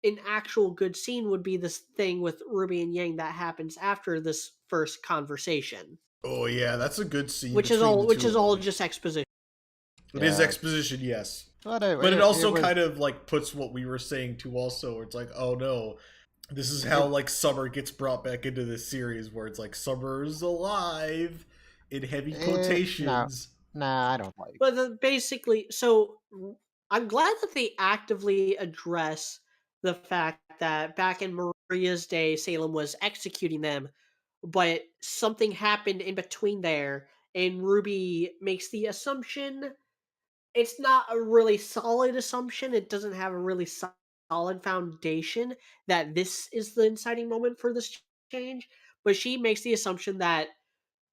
an actual good scene would be this thing with Ruby and Yang that happens after this first conversation, Oh yeah, that's a good scene which is between all the which two is of all them. just exposition. It is Yeah. exposition, yes. But But it it also was kind of like puts what we were saying to also, where it's like, oh no, this is how it, like Summer gets brought back into this series, where it's like Summer's alive in heavy no, quotations. nah, I don't like. But basically, so I'm glad that they actively address the fact that back in Maria's day, Salem was executing them, but something happened in between there, and Ruby makes the assumption. It's not a really solid assumption. It doesn't have a really solid foundation that this is the inciting moment for this change, but she makes the assumption that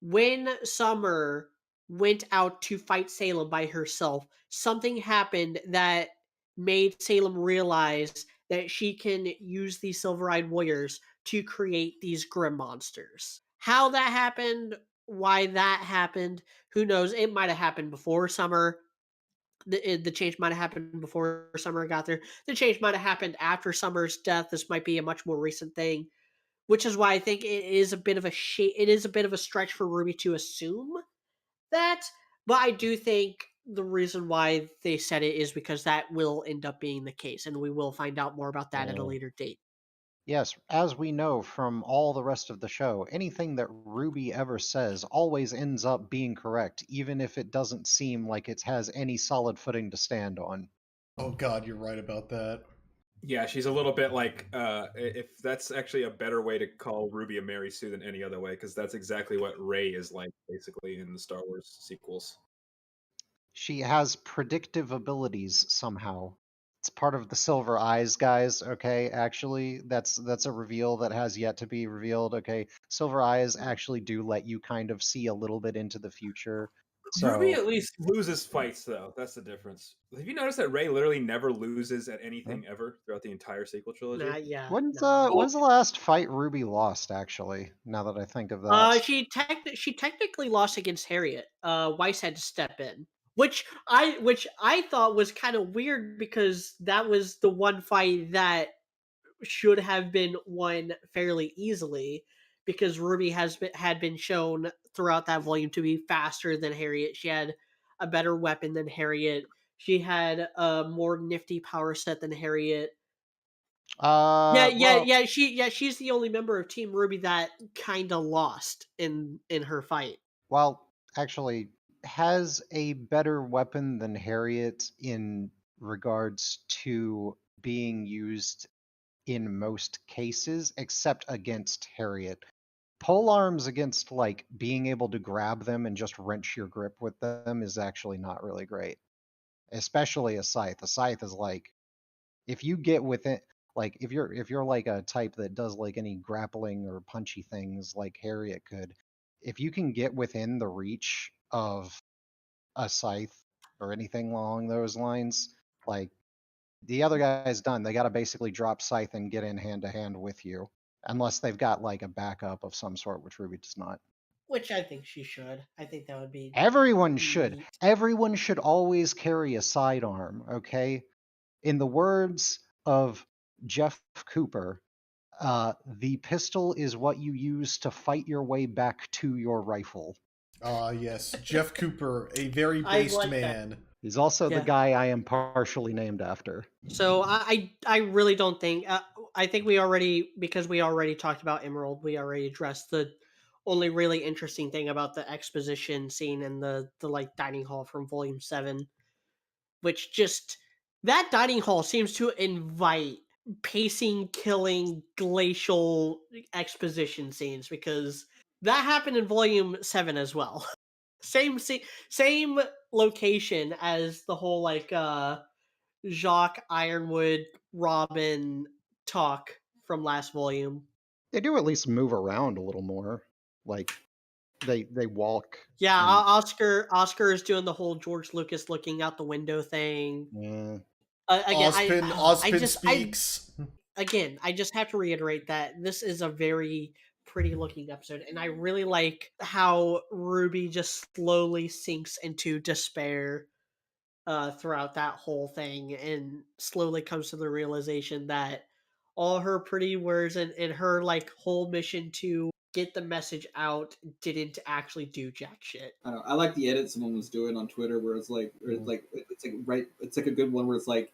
when Summer went out to fight Salem by herself, something happened that made Salem realize that she can use these Silver Eyed Warriors to create these Grimm monsters. How that happened, why that happened, who knows? It might have happened before Summer. The change might have happened before Summer got there. The change might have happened after Summer's death. This might be a much more recent thing, which is why I think it is a bit of it is a bit of a stretch for Ruby to assume that. But I do think the reason why they said it is because that will end up being the case, and we will find out more about that at a later date. Yes, as we know from all the rest of the show, anything that Ruby ever says always ends up being correct, even if it doesn't seem like it has any solid footing to stand on. Oh god, you're right about that. Yeah, she's a little bit like if that's actually a better way to call Ruby a Mary Sue than any other way, because that's exactly what Rey is like basically in the Star Wars sequels. She has predictive abilities somehow. It's part of the Silver Eyes, guys. Okay, actually, that's a reveal that has yet to be revealed. Okay, Silver Eyes actually do let you kind of see a little bit into the future. Ruby So at least loses fights though. That's the difference. Have you noticed that Rey literally never loses at huh? anything ever throughout the entire sequel trilogy? Nah, yeah, when's nah. Oh, when's the last fight Ruby lost? Actually, now that I think of that. She technically lost against Harriet. Weiss had to step in, which I thought was kind of weird because that was the one fight that should have been won fairly easily because Ruby had been shown throughout that volume to be faster than Harriet. She had a better weapon than Harriet. She had a more nifty power set than Harriet. Well, She's the only member of Team Ruby that kind of lost in her fight. Well, actually, has a better weapon than Harriet in regards to being used in most cases, except against Harriet. Pole arms against like being able to grab them and just wrench your grip with them is actually not really great. Especially a scythe. A scythe is like if you get within Like if you're like a type that does like any grappling or punchy things like Harriet could, if you can get within the reach of a scythe or anything along those lines, like the other guy's done. They got to basically drop scythe and get in hand to hand with you, unless they've got like a backup of some sort, which Ruby does not. Which I think she should. I think that would be Everyone should. neat. Everyone should always carry a sidearm, okay? In the words of Jeff Cooper, the pistol is what you use to fight your way back to your rifle. Ah, yes. Jeff Cooper, a very I based like that. man. He's also the Yeah. guy I am partially named after. So I really don't think I think we already, because we already talked about Emerald, we already addressed the only really interesting thing about the exposition scene in the like dining hall from Volume 7, which just that dining hall seems to invite pacing, killing, glacial exposition scenes, because that happened in Volume 7 as well. Same location as the whole like Jacques, Ironwood, Robin talk from last volume. They do at least move around a little more. Like they walk. Yeah, And, Oscar is doing the whole George Lucas looking out the window thing. yeah. Again, Ozpin speaks. I just have to reiterate that this is a very pretty looking episode, and I really like how Ruby just slowly sinks into despair throughout that whole thing, and slowly comes to the realization that all her pretty words and her like whole mission to get the message out didn't actually do jack shit. I don't know. I like the edit someone was doing on Twitter where it's like, it's like right, it's like a good one where it's like,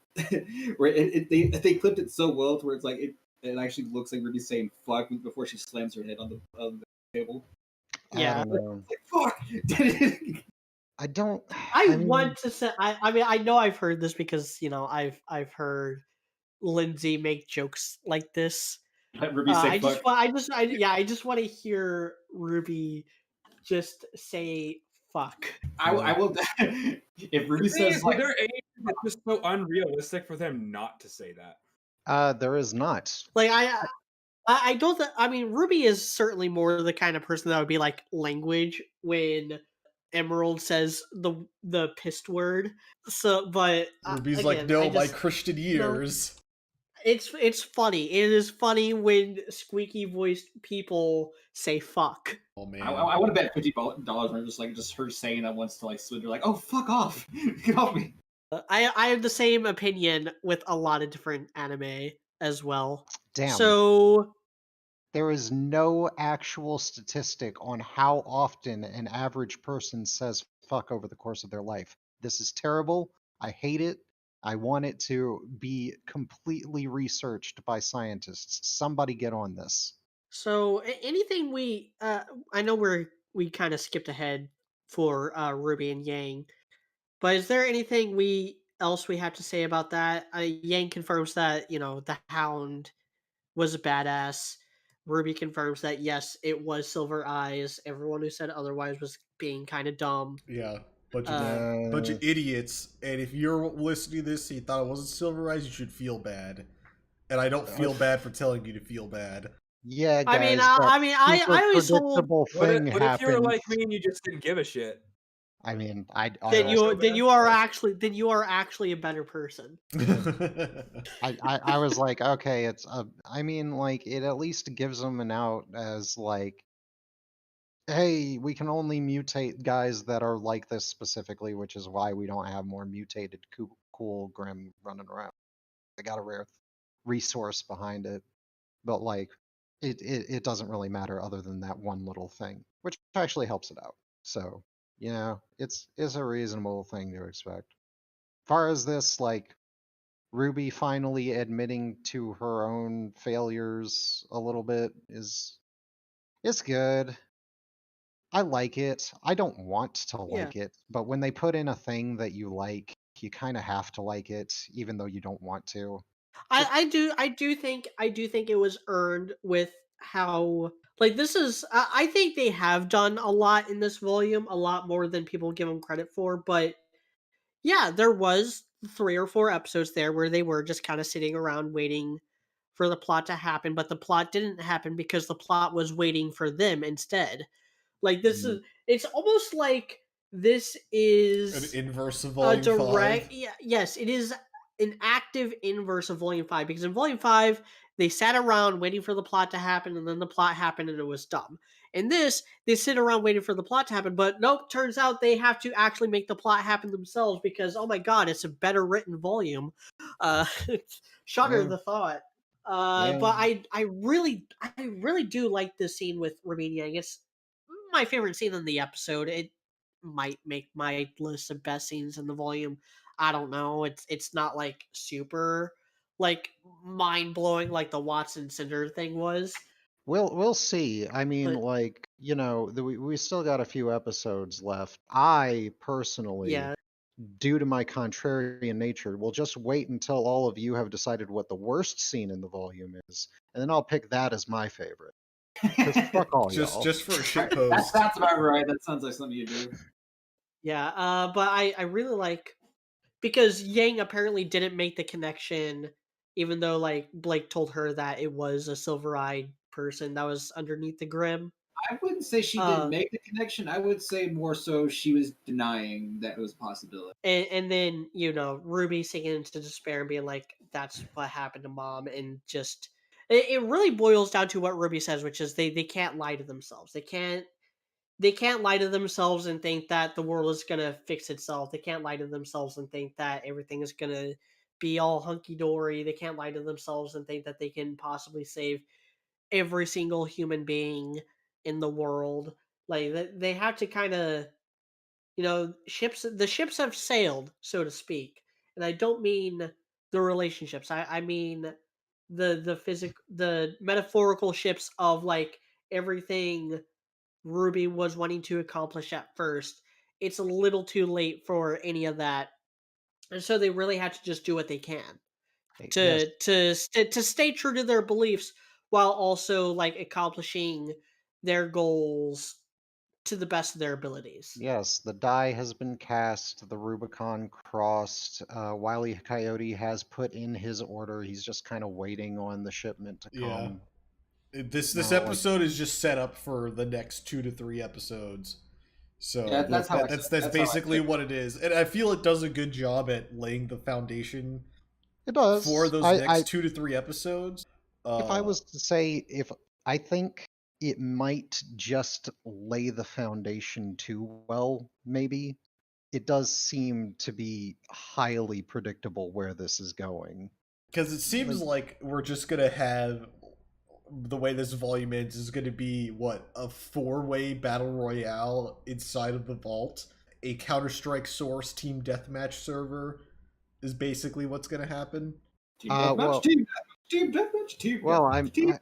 where they clipped it so well to where it's like it actually looks like Ruby saying "fuck" before she slams her head on the table. Yeah. I don't know. It's like, fuck. I don't. I mean, want to say I mean I know I've heard this because I've heard Lindsay make jokes like this. Let Ruby say I fuck. just want I just want to hear Ruby just say fuck. I will. If Ruby The thing says is, like, with their age, it's just so unrealistic for them not to say that. There is not. Like I don't I mean Ruby is certainly more the kind of person that would be like language when Emerald says the pissed word. So but Ruby's again, like, no, I my just Christian years. it's funny. It is funny when squeaky voiced people say fuck. Oh man. I would have bet $50 on just her saying that once to like Swindler, like, oh fuck off, get off me. I have the same opinion with a lot of different anime as well. Damn. So There is no actual statistic on how often an average person says fuck over the course of their life. This is terrible. I hate it. I want it to be completely researched by scientists. Somebody get on this. anything we I know we kind of skipped ahead for Ruby and Yang, but is there anything else we have to say about that? Yang confirms that the Hound was a badass. Ruby confirms that yes, it was Silver Eyes. Everyone who said otherwise was being kind of dumb. Yeah. Bunch Uh, of idiots. And if you're listening to this and you thought it wasn't Silver Eyes, you should feel bad. And I don't feel bad for telling you to feel bad. Yeah, guys. I mean, that I always hold predictable What thing if you were happened. like me and you just didn't give a shit? I mean, that also you are actually a better person. I was like, okay, it's I mean, like, it at least gives them an out as like, hey, we can only mutate guys that are like this specifically, which is why we don't have more mutated cool Grimm running around. They got a rare resource behind it, but like, it doesn't really matter other than that one little thing, which actually helps it out. So, it's a reasonable thing to expect. Far as this, like, Ruby finally admitting to her own failures a little bit it's good. I like it. I don't want to Yeah. like it, but when they put in a thing that you like, you kind of have to like it, even though you don't want to. I do think it was earned with how like this is I think they have done a lot in this volume, a lot more than people give them credit for, but yeah, there was 3 or 4 episodes there where they were just kind of sitting around waiting for the plot to happen, but the plot didn't happen because the plot was waiting for them instead. Like this Mhm. is it's almost like this An is inverse of a Volume 5. direct yes, it is an active inverse of Volume 5 because in Volume 5 they sat around waiting for the plot to happen and then the plot happened and it was dumb. In this, they sit around waiting for the plot to happen, but nope, turns out they have to actually make the plot happen themselves because oh my god, it's a better written volume. Uh shudder Yeah, the thought. yeah. But I really do like this scene with Ramin Yang. It's my favorite scene in the episode. It might make my list of best scenes in the volume. I don't know. It's not like super like mind blowing like the Watson Cinder thing was. We'll see. I mean, But like, we still got a few episodes left. I personally, yeah, due to my contrarian nature, will just wait until all of you have decided what the worst scene in the volume is, and then I'll pick that as my favorite. Because fuck all Just y'all. just for a shit That post. sounds about right. That sounds like something you do. yeah. But I really like because Yang apparently didn't make the connection, even though like Blake told her that it was a silver eyed person that was underneath the Grimm. I wouldn't say she didn't Uh, make the connection. I would say more so she was denying that it was a possibility. and then Ruby sinking into despair and being like, "That's what happened to Mom," and just it really boils down to what Ruby says, which is they can't lie to themselves. They can't lie to themselves and think that the world is gonna fix itself. They can't lie to themselves and think that everything is gonna be all hunky dory. They can't lie to themselves and think that they can possibly save every single human being in the world. Like they have to kind of the ships have sailed, so to speak. And I don't mean the relationships. I mean the metaphorical ships of like everything Ruby was wanting to accomplish at first. It's a little too late for any of that. And so they really had to just do what they can Yes, to stay true to their beliefs while also like accomplishing their goals to the best of their abilities. yes, the die has been cast, the Rubicon crossed. Wile E. Coyote has put in his order. He's just kind of waiting on the shipment to Yeah. come. This Now, like, episode is just set up for the next 2 to 3 episodes. Yeah, So that's how I that's took. that's That's how I basically took it. what it is, and I feel it does a good job at laying the foundation it for does. those next 2 to 3 episodes. If I Uh, was to say, if I think it might just lay the foundation too well, maybe. It does seem to be highly predictable where this is going. because it seems Like, like we're just gonna have the way this volume ends is gonna be what a 4-way battle royale inside of the vault. A Counter-Strike source team deathmatch server is basically what's gonna happen. Team deathmatch, well, team deathmatch, team deathmatch, team well, deathmatch, team.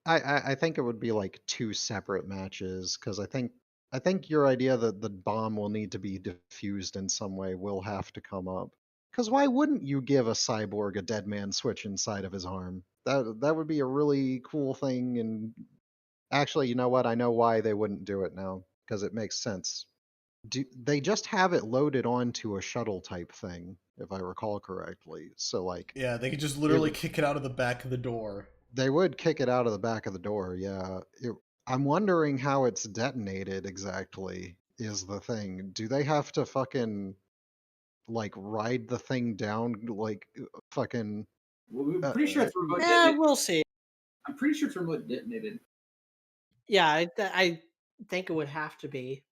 I think it would be like two separate matches because I think your idea that the bomb will need to be diffused in some way will have to come up. Because why wouldn't you give a cyborg a dead man switch inside of his arm? That would be a really cool thing. And actually, you know what? I know why they wouldn't do it now because it makes sense. They just have it loaded onto a shuttle type thing, if I recall correctly. So like Yeah, they could just it literally kick it out of the back of the door. they would kick it out of the back of the door, yeah. I'm wondering how it's detonated exactly, is the thing. Do they have to fucking, like, ride the thing down, like, fucking. Well, I'm Uh, pretty sure uh, it's remote Yeah, detonated. we'll see. I'm pretty sure it's remote detonated. Yeah, I think it would have to be.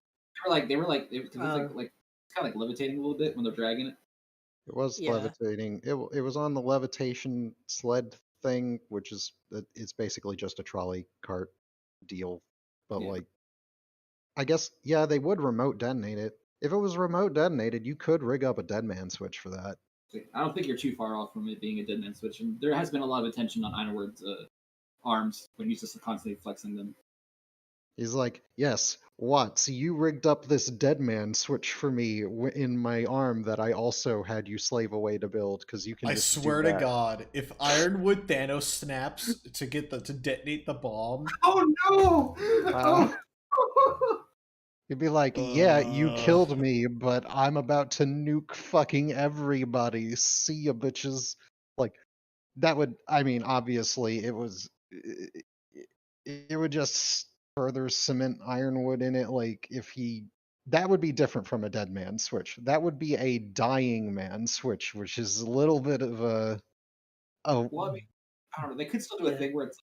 Because it's Uh, like it's kind of like levitating a little bit when they're dragging it. it was yeah, levitating. It was on the levitation sled thing, which is, it's basically just a trolley cart deal. But, Yeah, like, I guess, yeah, they would remote detonate it. If it was remote detonated, you could rig up a dead man switch for that. I don't think you're too far off from it being a dead man switch. And there has been a lot of attention on Ironwood's arms when he's just constantly flexing them. He's like, yes, Watts, you rigged up this dead man switch for me in my arm that I also had you slave away to build because you can I just swear do to that. God, if Ironwood Thanos snaps to detonate the bomb, Oh no! Uh, Oh. He'd be like, yeah, you uh, killed me, but I'm about to nuke fucking everybody. See ya, bitches. Like, that would, I mean, obviously it would just further cement Ironwood in it. Like if he, that would be different from a dead man switch. That would be a dying man switch, which is a little bit of a Well, I mean, I don't know. They could still do a Yeah. thing where it's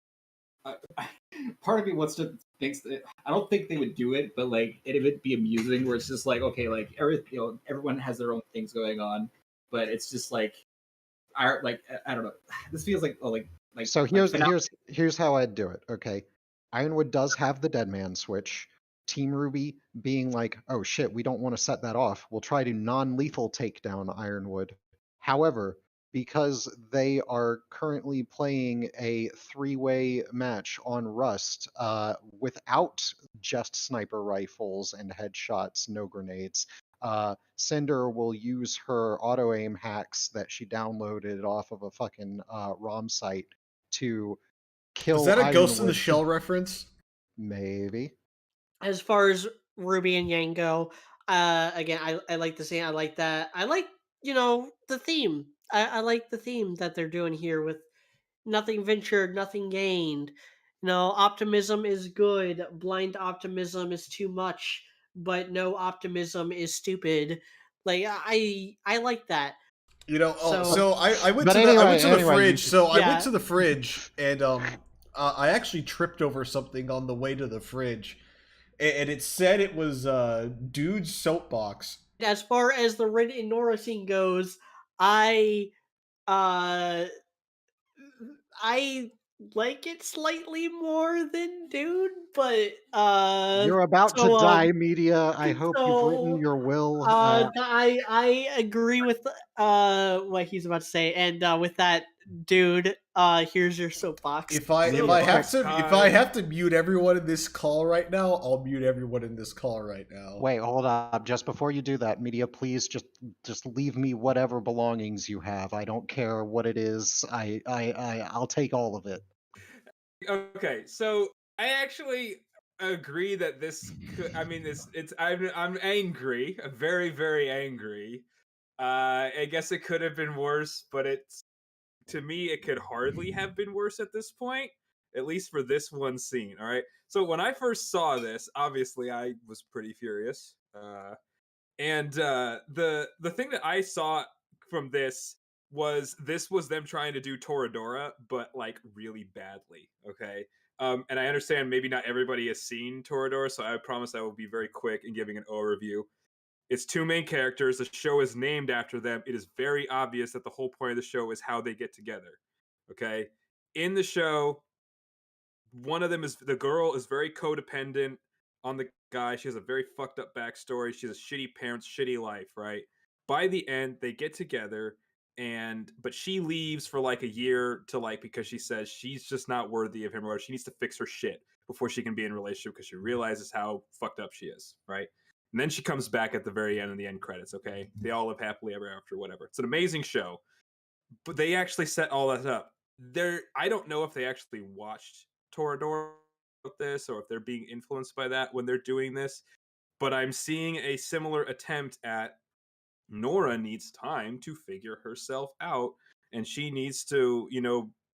part of me wants to thinks that I don't think they would do it, but like it'd be amusing where it's just like okay, like everyone has their own things going on, but it's just like I don't know. This feels like So like here's how I'd do it. Okay, Ironwood does have the dead man switch. Team Ruby being like, oh shit, we don't want to set that off. We'll try to non-lethal take down Ironwood. However, because they are currently playing a three-way match on Rust without just sniper rifles and headshots, no grenades, Cinder will use her auto aim hacks that she downloaded off of a fucking ROM site to Is kill that a Ghost in the Ironwood. Shell reference? Maybe. As far as Ruby and Yang go, again, I like the scene. I like that. I like, the theme. I like the theme that they're doing here with nothing ventured, nothing gained. Optimism is good. Blind optimism is too much, but no optimism is stupid. Like I like that. So So I went But to the I anyway, went to the anyway, you fridge. So I went yeah, to the fridge and I actually tripped over something on the way to the fridge, and it said it was dude's soapbox. as far as the Ren and Nora scene goes, I uh I like it slightly more than Dude, but you're about to so die, media. I hope you've written so your will. I agree with what he's about to say, and with that, Dude, here's your soapbox. Media, quick. If I have to mute everyone in this call right now, I'll mute everyone in this call right now. Wait, hold up. Just before you do that, media, please just leave me whatever belongings you have. I don't care what it is. I'll take all of it. Okay, so I actually agree that I mean, I'm angry, very very angry. I guess it could have been worse, but to me it could hardly have been worse at this point, at least for this one scene. All right. So when I first saw this, obviously I was pretty furious. And the thing that I saw from this was them trying to do Toradora, but like really badly. Okay. And I understand maybe not everybody has seen Toradora, so I promise I will be very quick in giving an overview. It's two main characters. The show is named after them. It is very obvious that the whole point of the show is how they get together. Okay. In the show, one of them is the girl is very codependent on the guy. She has a very fucked up backstory. She has shitty parents, shitty life, right? By the end, they get together but she leaves for like a year to like because she says she's just not worthy of him or she needs to fix her shit before she can be in a relationship because she realizes how fucked up she is, right? And then she comes back at the very end in the end credits, okay? They all live happily ever after, whatever. It's an amazing show. But they actually set all that up. I don't know if they actually watched Toradora with this or if they're being influenced by that when they're doing this, but I'm seeing a similar attempt at Nora needs time to figure herself out and she needs to,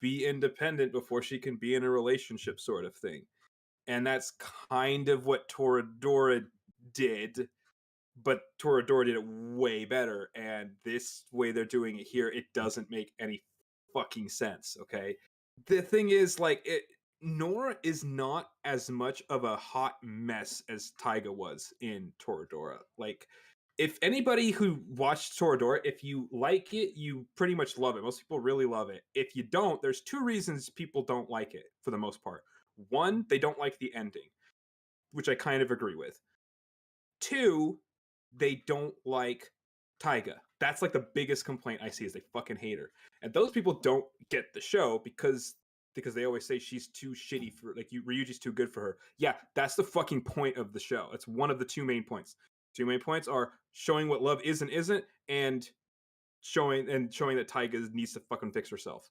be independent before she can be in a relationship sort of thing. And that's kind of what Toradora did, but Toradora did it way better. And this way they're doing it here, it doesn't make any fucking sense. Okay, the thing is, Nora is not as much of a hot mess as Taiga was in Toradora. Like, if anybody who watched Toradora, if you like it, you pretty much love it. Most people really love it. If you don't, there's two reasons people don't like it for the most part. One, they don't like the ending, which I kind of agree with. Two, they don't like Taiga. That's like the biggest complaint I see is they fucking hate her. And those people don't get the show because they always say she's too shitty for Ryuji's too good for her. Yeah, that's the fucking point of the show. It's one of the two main points. Two main points are showing what love is and isn't, and showing that Taiga needs to fucking fix herself.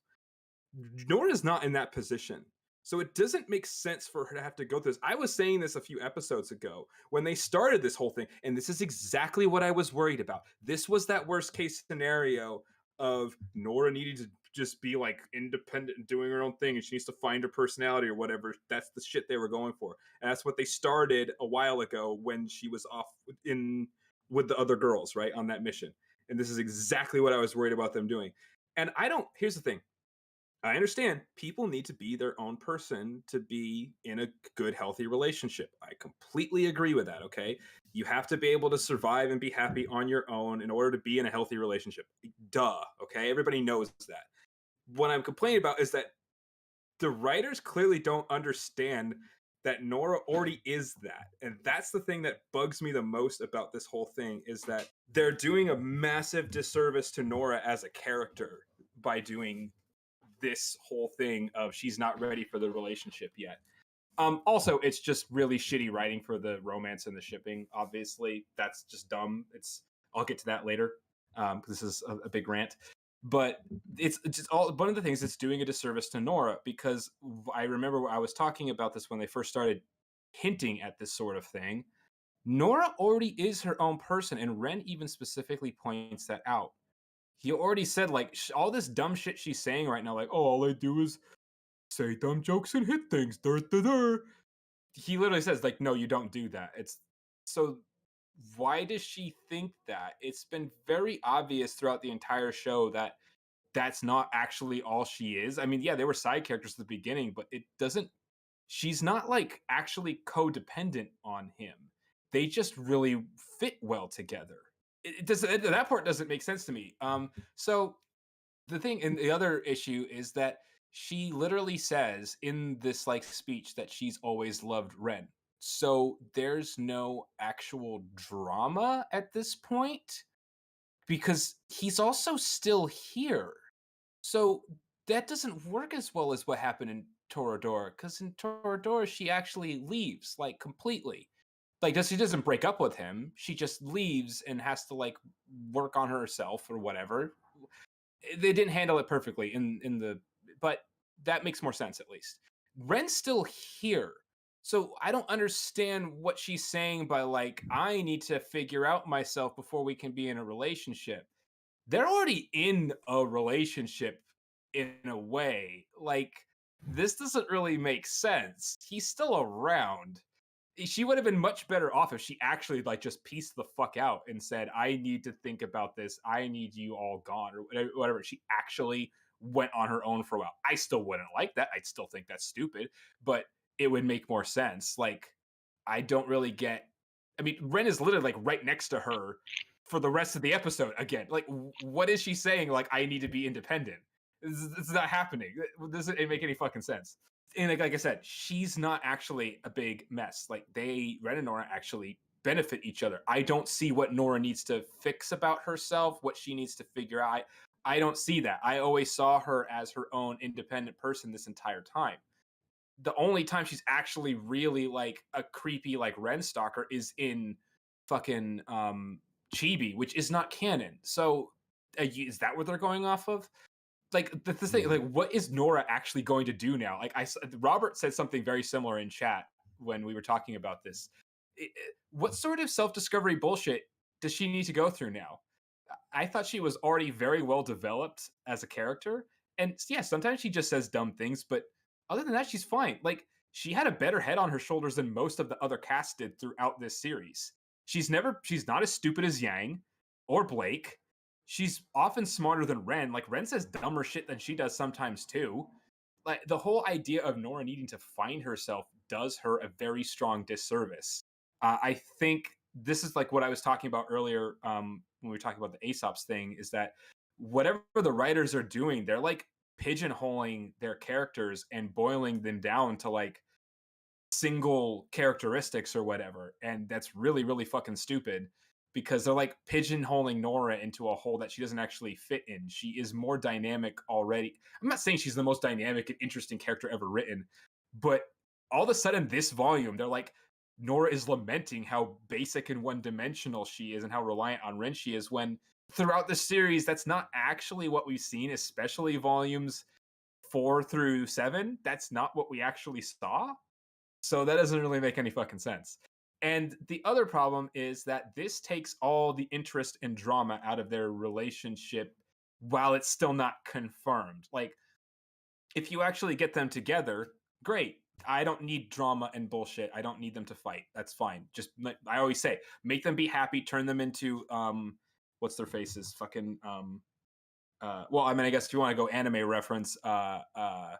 Nora's not in that position. So it doesn't make sense for her to have to go through this. I was saying this a few episodes ago when they started this whole thing, and this is exactly what I was worried about. This was that worst case scenario of Nora needing to just be like independent and doing her own thing, and she needs to find her personality or whatever. That's the shit they were going for, and that's what they started a while ago when she was off in with the other girls, right, on that mission. And this is exactly what I was worried about them doing. And I don't. Here's the thing. I understand people need to be their own person to be in a good, healthy relationship. I completely agree with that. Okay. You have to be able to survive and be happy on your own in order to be in a healthy relationship. Duh. Okay. Everybody knows that. What I'm complaining about is that the writers clearly don't understand that Nora already is that. And that's the thing that bugs me the most about this whole thing, is that they're doing a massive disservice to Nora as a character by doing this whole thing of she's not ready for the relationship yet. Also, it's just really shitty writing for the romance and the shipping. Obviously, that's just dumb. I'll get to that later. This is a big rant, but it's just one of the things that's doing a disservice to Nora, because I remember I was talking about this when they first started hinting at this sort of thing. Nora already is her own person, and Ren even specifically points that out. He already said, like, all this dumb shit she's saying right now, like, oh, all I do is say dumb jokes and hit things. He literally says, like, no, you don't do that. It's so why does she think that? It's been very obvious throughout the entire show that that's not actually all she is. I mean, yeah, they were side characters at the beginning, but it doesn't, she's not like actually codependent on him. They just really fit well together. It does, that part doesn't make sense to me. So the thing, and the other issue is that she literally says in this like speech that she's always loved Ren. So there's no actual drama at this point because he's also still here. So that doesn't work as well as what happened in Toradora, because in Toradora she actually leaves like completely. Like, she doesn't break up with him. She just leaves and has to like work on herself or whatever. They didn't handle it perfectly in the, but that makes more sense at least. Ren's still here. So I don't understand what she's saying by like, I need to figure out myself before we can be in a relationship. They're already in a relationship in a way. Like, this doesn't really make sense. He's still around. She would have been much better off if she actually like just pieced the fuck out and said, I need to think about this. I need you all gone or whatever. She actually went on her own for a while. I still wouldn't like that. I'd still think that's stupid, but it would make more sense. Like, I don't really get, I mean, Ren is literally like right next to her for the rest of the episode. Again, like, what is she saying? Like, I need to be independent. It's not happening. It doesn't make any fucking sense. And like I said, she's not actually a big mess. Like, Ren and Nora actually benefit each other. I don't see what Nora needs to fix about herself, what she needs to figure out. I don't see that. I always saw her as her own independent person this entire time. The only time she's actually really like a creepy like Ren stalker is in fucking Chibi, which is not canon. So is that what they're going off of? Like, the thing, like, what is Nora actually going to do now? Like, Robert said something very similar in chat when we were talking about this. What sort of self-discovery bullshit does she need to go through now? I thought she was already very well developed as a character, and yeah, sometimes she just says dumb things, but other than that, she's fine. Like, she had a better head on her shoulders than most of the other cast did throughout this series. She's not as stupid as Yang or Blake. She's often smarter than Ren. Like, Ren says dumber shit than she does sometimes too. Like, the whole idea of Nora needing to find herself does her a very strong disservice. I think this is like what I was talking about earlier when we were talking about the Aesop's thing, is that whatever the writers are doing, they're like pigeonholing their characters and boiling them down to like single characteristics or whatever. And that's really, really fucking stupid, because they're like pigeonholing Nora into a hole that she doesn't actually fit in. She is more dynamic already. I'm not saying she's the most dynamic and interesting character ever written, but all of a sudden this volume, they're like, Nora is lamenting how basic and one-dimensional she is and how reliant on Ren she is, when throughout the series, that's not actually what we've seen, especially volumes 4 through 7. That's not what we actually saw. So that doesn't really make any fucking sense. And the other problem is that this takes all the interest and drama out of their relationship while it's still not confirmed. Like, if you actually get them together, great. I don't need drama and bullshit. I don't need them to fight. That's fine. Just, I always say, make them be happy, turn them into what's their faces? Fucking well, I mean, I guess if you want to go anime reference, Tsukasa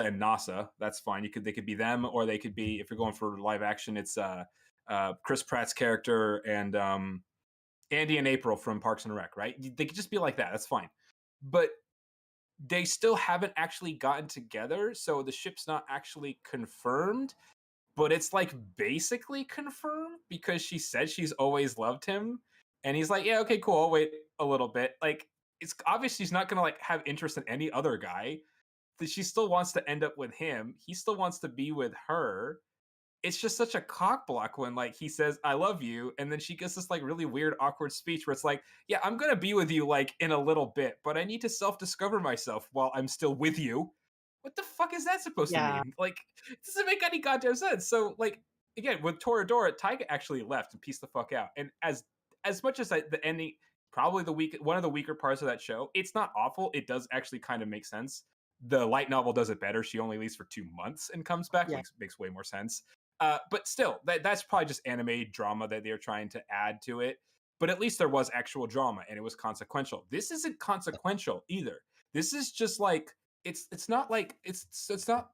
and Nasa, that's fine. They could be them, or they could be, if you're going for live action, it's Chris Pratt's character and Andy and April from Parks and Rec, right? They could just be like that. That's fine. But they still haven't actually gotten together, so the ship's not actually confirmed, but it's like basically confirmed because she said she's always loved him, and he's like, yeah, okay, cool, I'll wait a little bit. Like, it's obvious she's not gonna like have interest in any other guy. That she still wants to end up with him. He still wants to be with her. It's just such a cock block when like he says I love you, and then she gets this like really weird awkward speech where it's like, yeah, I'm gonna be with you like in a little bit, but I need to self-discover myself while I'm still with you. What the fuck is that supposed to Yeah. mean? Like, it doesn't make any goddamn sense. So like, again, with Toradora, Taiga actually left and pieced the fuck out. And as much as the ending, probably one of the weaker parts of that show, it's not awful. It does actually kind of make sense. The light novel does it better. She only leaves for 2 months and comes back. Yeah. Makes way more sense. But still, that's probably just anime drama that they're trying to add to it. But at least there was actual drama, and it was consequential. This isn't consequential either. This is just like, it's not like it's not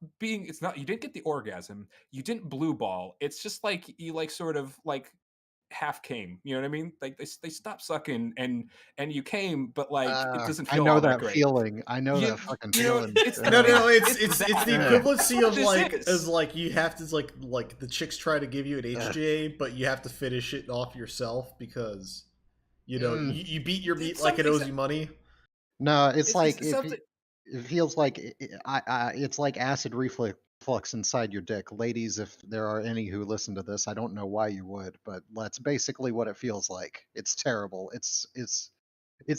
you didn't get the orgasm, you didn't blue ball. It's just like you like sort of like half came, you know what I mean? Like they stopped sucking and you came, but like it doesn't I feel know all that great. feeling. I know You- that fucking you know, feeling. it's No, it's It's the that. equivalency That's of what like this is. as like you have to like the chicks try to give you an HGA, but you have to finish it off yourself because you beat your meat It's like it owes something- you money. No, it's like something. it feels like it's like acid reflux inside your dick. Ladies, if there are any who listen to this, I don't know why you would, but that's basically what it feels like. It's terrible. It's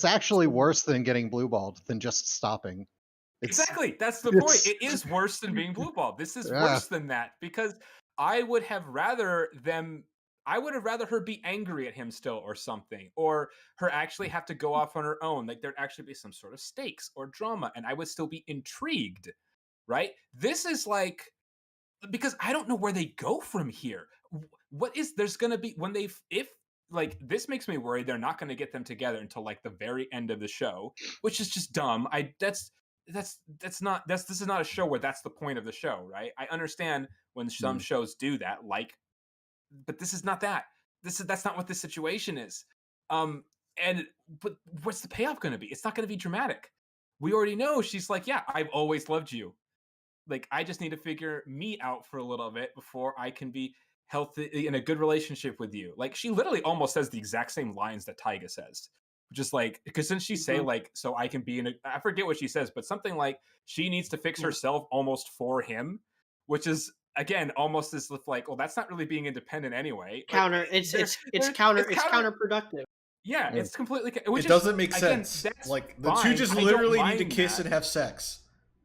actually worse than getting blue balled than just stopping. Exactly. That's the point. it's- It is worse than being blue balled. This is Yeah. worse than that because I would have rather her be angry at him still or something, or her actually have to go off on her own. Like there'd actually be some sort of stakes or drama, and I would still be intrigued, right? This is like, because I don't know where they go from here. There's gonna be if like this makes me worried they're not gonna get them together until like the very end of the show, which is just dumb. This is not a show where that's the point of the show, right? I understand when some shows do that, like, but this is not that. That's not what this situation is. But what's the payoff going to be? It's not going to be dramatic. We already know she's like, yeah, I've always loved you. Like, I just need to figure me out for a little bit before I can be healthy in a good relationship with you. Like, she literally almost says the exact same lines that Taiga says. Just like, because didn't she say like, so I can be I forget what she says, but something like she needs to fix herself almost for him, which is again almost as if like, well, that's not really being independent anyway. Counter. Like, It's it's counterproductive. Yeah, it's completely. Which It doesn't make again, sense. that's Like the fine. two just I don't literally need to mind kiss that. and have sex.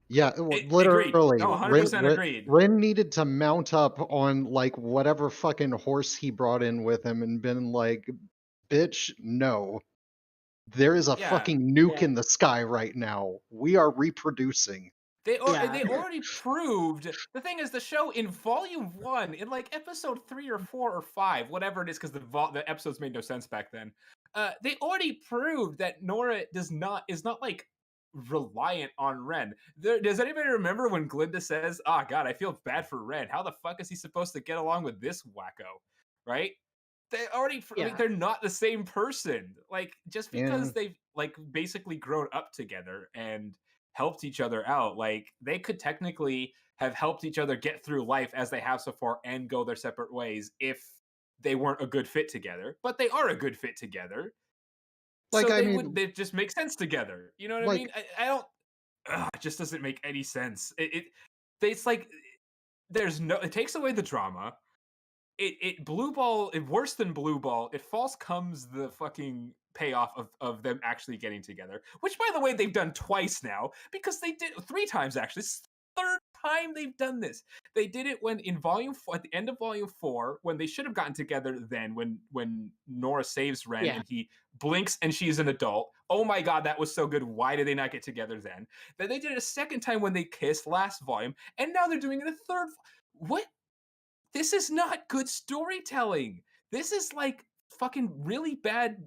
Yeah, Agreed. literally. No, 100% agreed. Ren needed to mount up on like whatever fucking horse he brought in with him and been like, bitch, no. There is a Yeah. fucking nuke Yeah. in the sky right now. We are reproducing. They Yeah. already proved. The thing is, the show in volume 1, in like episode 3 or 4 or 5, whatever it is, because the episodes made no sense back then. They already proved that Nora is not like reliant on Ren. Does anybody remember when Glinda says, "Oh God, I feel bad for Ren. How the fuck is he supposed to get along with this wacko?" Right? They already. I mean, Yeah. they're not the same person. Like just because Yeah. they've like basically grown up together and helped each other out, like they could technically have helped each other get through life as they have so far and go their separate ways if they weren't a good fit together. But they are a good fit together. Like, So I mean, they just make sense together. You know what I like- mean? I don't. It just doesn't make any sense. It's like there's no. It takes away the drama. It blue ball. Worse than blue ball. It false comes the fucking payoff of them actually getting together. Which, by the way, they've done twice now because they did 3 times actually. This is the 3rd time they've done this. They did it when in at the end of volume 4, when they should have gotten together then, when Nora saves Ren Yeah. and he blinks and she's an adult. Oh my god, that was so good. Why did they not get together then? Then they did it a second time when they kissed last volume, and now they're doing it a third. What? This is not good storytelling. This is like fucking really bad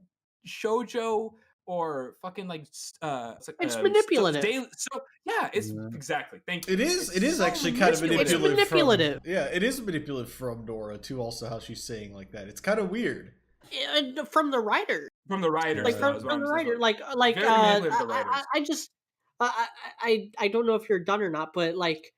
shoujo or fucking like It's manipulative. so yeah, it's Yeah. exactly. Thank you. It is. It's It is so actually kind of It's manipulative. manipulative. From, yeah, it is manipulative from Nora too. Also, how she's saying like that. It's kind of weird. From the writer, From the writers, like though, is what from I'm the saying. writer, like Very manipulative of the writers. I just I don't know if you're done or not, but like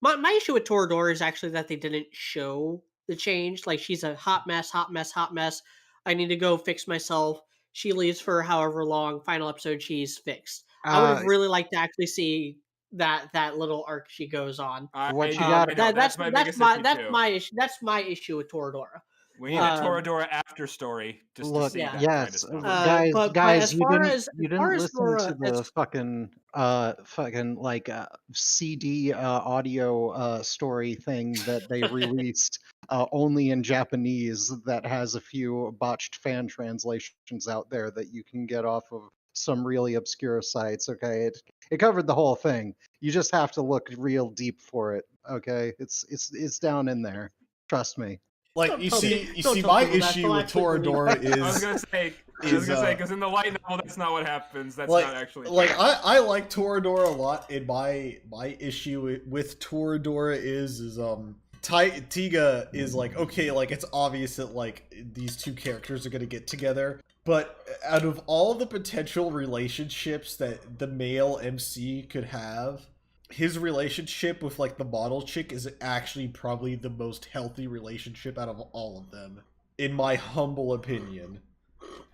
my issue with Toradora is actually that they didn't show the change. Like she's a hot mess, hot mess, hot mess. I need to go fix myself. She leaves for however long. Final episode, she's fixed. I would have really liked to actually see that little arc she goes on. What you I got? know, that's my biggest issue too. Issue. That's my issue with Toradora. We need a Toradora after story just to Look, see Yeah. that kind of yes, stuff. But guys, as you far didn't as you as far didn't as listen Nora, to the as fucking like CD audio story thing that they released only in Japanese that has a few botched fan translations out there that you can get off of some really obscure sites. Okay, it covered the whole thing. You just have to look real deep for it. Okay, it's down in there. Trust me. Like Don't you tell see, me- you don't see, tell my people that, issue they'll with actually believe Toradora I was is gonna say, because in the light novel, that's not what happens. That's like not actually like true. I like Toradora a lot. And my issue with Toradora is Tiga is like, okay, like it's obvious that like these two characters are gonna get together, but out of all the potential relationships that the male MC could have, his relationship with like the model chick is actually probably the most healthy relationship out of all of them, in my humble opinion.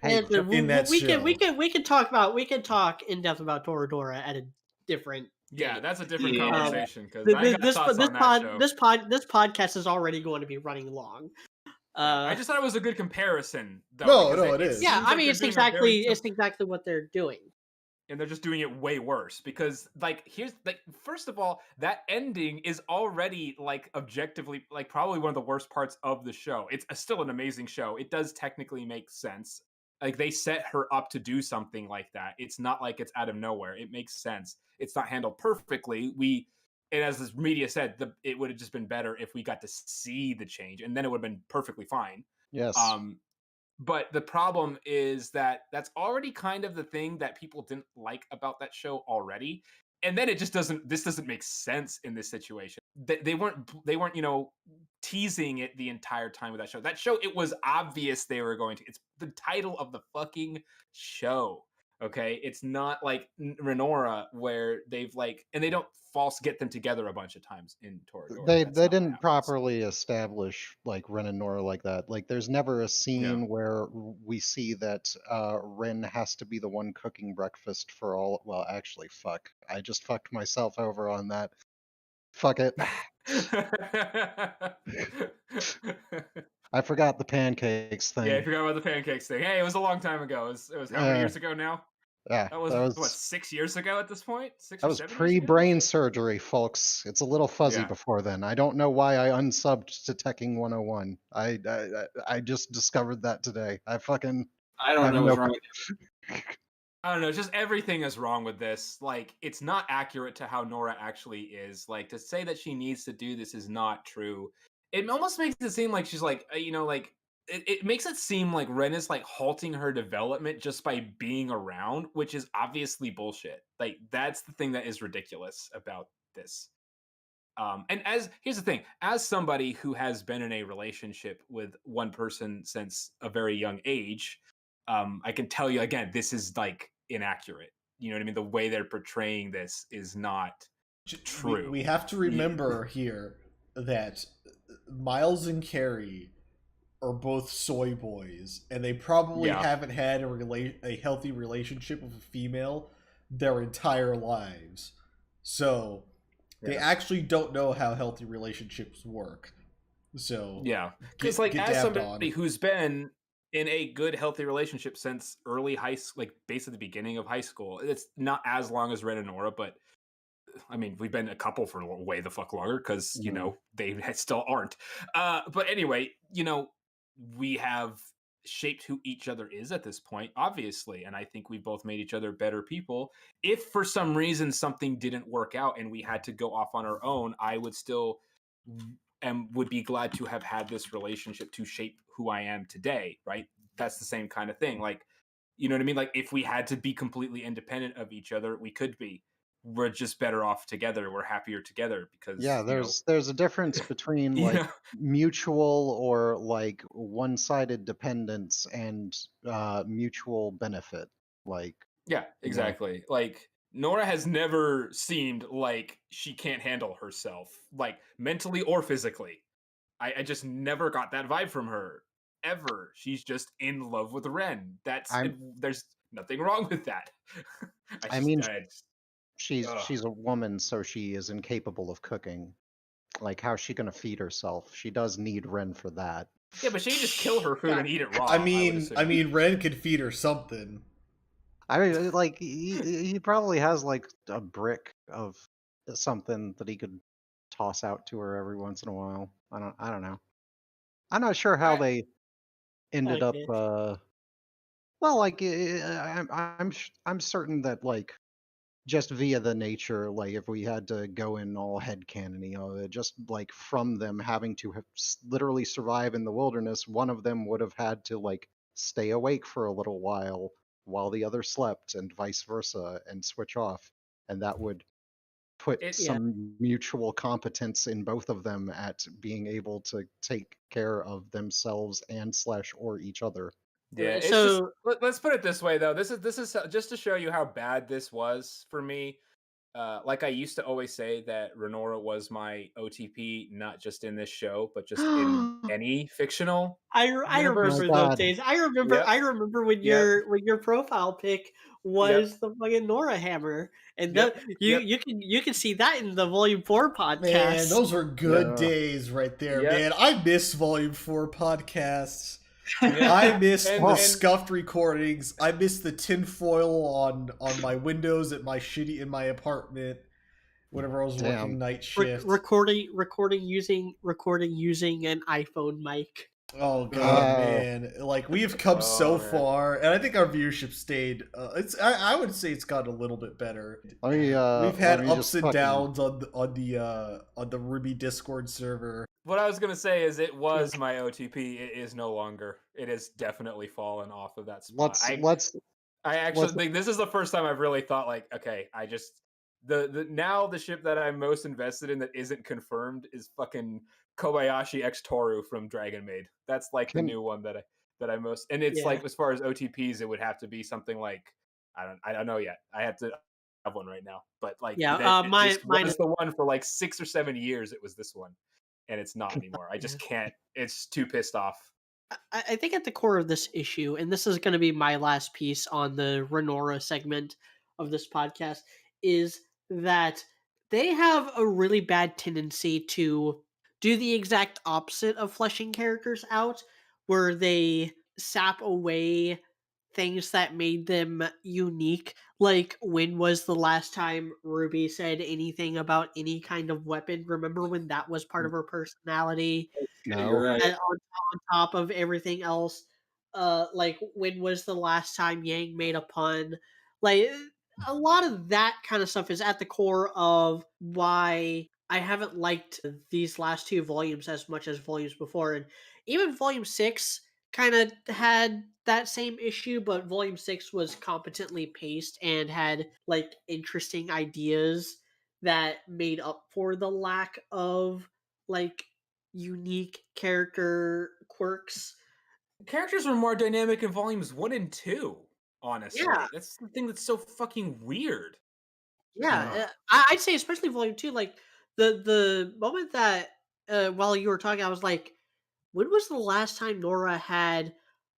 Hey, and in that we show. can talk in depth about Toradora at a different Yeah, date. that's a different Yeah. conversation because I got thoughts on that show. This podcast is already going to be running long. I just thought it was a good comparison, though. No, because no, it is. Yeah, seems I like mean they're doing a very it's exactly what they're doing. and they're just doing it way worse because like here's like first of all, that ending is already like objectively like probably one of the worst parts of the show. It's still an amazing show. It does technically make sense. Like they set her up to do something like that. It's not like it's out of nowhere. It makes sense. It's not handled perfectly. And as this media said, it would have just been better if we got to see the change, and then it would have been perfectly fine. yes. But the problem is that that's already kind of the thing that people didn't like about that show already. And then this doesn't make sense in this situation. They weren't, teasing it the entire time with that show. That show, it was obvious they were going to. It's the title of the fucking show. Okay, it's not like Renora where they've like, and they don't false get them together a bunch of times in Toradora. They That's not what didn't happens. properly establish like Ren and Nora like that. Like there's never a scene where we see that Ren has to be the one cooking breakfast for all. Well, actually, fuck. I just fucked myself over on that. Fuck it. I forgot the pancakes thing. Yeah, I forgot about the pancakes thing. Hey, it was a long time ago. It was how many years ago now? Yeah, That was what, 6 years ago at this point? 6 that or was 7 years ago? pre-brain surgery, folks. It's a little fuzzy Yeah. before then. I don't know why I unsubbed to Tekking 101. I just discovered that today. I don't know what's wrong with I don't know, just everything is wrong with this. Like, it's not accurate to how Nora actually is. Like, to say that she needs to do this is not true. It almost makes it seem like she's like, it makes it seem like Ren is like halting her development just by being around, which is obviously bullshit. Like, that's the thing that is ridiculous about this. And here's the thing, as somebody who has been in a relationship with one person since a very young age, I can tell you again, this is like inaccurate. You know what I mean? The way they're portraying this is not true. We have to remember here that Miles and Carrie are both soy boys, and they probably haven't had a healthy relationship with a female their entire lives. So they actually don't know how healthy relationships work. So yeah, because like as somebody who's been in a good healthy relationship since early high school, like basically the beginning of high school, it's not as long as Ren and Nora, but I mean, we've been a couple for way the fuck longer because Mhm. they still aren't. But anyway, we have shaped who each other is at this point, obviously, and I think we both made each other better people. If for some reason something didn't work out and we had to go off on our own, I would still and would be glad to have had this relationship to shape who I am today, right? That's the same kind of thing. Like, you know what I mean? Like, if we had to be completely independent of each other, we could be. We're just better off together. We're happier together because, Yeah, there's a difference between you like know, mutual or like one-sided dependence and mutual benefit. Like, yeah, you know, exactly. Like, Nora has never seemed like she can't handle herself, like mentally or physically. I just never got that vibe from her ever. She's just in love with Ren. I'm There's nothing wrong with that. I mean I just ugh. she's a woman, so she is incapable of cooking. Like, how's she gonna feed herself? She does need Ren for that. Yeah, but she can just kill her food God. and eat it I raw, I would mean, I assume. mean, Ren could feed her something. I mean, like he probably has like a brick of something that he could toss out to her every once in a while. I don't know. I'm not sure how I they ended up. Okay. Well, like I'm certain that like just via the nature, like if we had to go in all headcanon, just like from them having to have literally survive in the wilderness, one of them would have had to like stay awake for a little while the other slept, and vice versa, and switch off, and that would put it Yeah. some mutual competence in both of them at being able to take care of themselves and slash or each other. Yeah, it's just So let's put it this way though. This is just to show you how bad this was for me. Like I used to always say that Renora was my OTP, not just in this show, but just in Oh any fictional I my universe. remember those god. days. I remember when Yep, your profile pic yep, was the fucking Nora hammer, and yep, you yep, you can see that in the Volume 4 Man, podcast. those were good Yeah. days right there, yep, man. I miss Volume 4 podcasts. yep. I miss And the Oh, and scuffed recordings. I miss the tinfoil on my windows at my shitty in my apartment whenever I was working damn. night shift. Recording using an iPhone mic. Oh god, ugh, Uh, man! Like we have come so oh man. far, and I think our viewership stayed. I would say it's gotten a little bit better. We've had let me ups just and fucking downs on the Ruby Discord server. What I was gonna say is it Yeah. was my OTP. It is no longer. It has definitely fallen off of that spot. let's I let's actually think this is the first time I've really thought like, okay, I just the now the ship that I'm most invested in that isn't confirmed is fucking Kobayashi X Toru from Dragon Maid. That's like the can new one that I most, and it's Yeah. like as far as OTPs, it would have to be something like I don't know yet. I have to have one right now, but like Yeah. this Mine. was the one for like 6 or 7 years. It was this one, and it's not anymore. I Yeah. just can't. It's too pissed off. I think at the core of this issue, and this is going to be my last piece on the Renora segment of this podcast, is that they have a really bad tendency to do the exact opposite of fleshing characters out, where they sap away things that made them unique. Like, when was the last time Ruby said anything about any kind of weapon? Remember when that was part of her personality? Yeah, you're no. right. And on top of everything else, like, when was the last time Yang made a pun? Like, a lot of that kind of stuff is at the core of why I haven't liked these last two volumes as much as volumes before. And even volume 6 kind of had that same issue, but volume 6 was competently paced and had like interesting ideas that made up for the lack of like unique character quirks. Characters were more dynamic in volumes 1 and 2. Yeah, Honestly, that's the thing that's so fucking weird. yeah. Ugh. I'd say especially volume 2, like the moment that while you were talking, I was like, when was the last time Nora had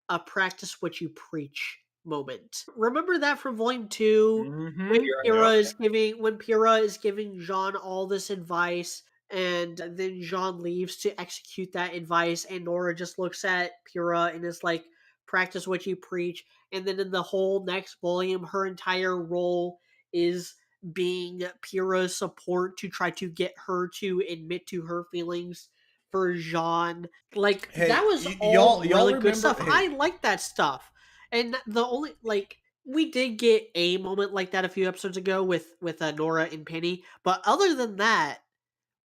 a practice what you preach moment? Remember that from volume 2 when Mm-hmm. You're Yep. Pyrrha is giving Jean all this advice, and then Jean leaves to execute that advice, and Nora just looks at Pyrrha and is like, practice what you preach. And then in the whole next volume, her entire role is being Pyrrha's support to try to get her to admit to her feelings for Jean. Like Hey, that was y'all all really good remember? stuff. Hey, I like that stuff. And the only like we did get a moment like that a few episodes ago with Nora and Penny, but other than that,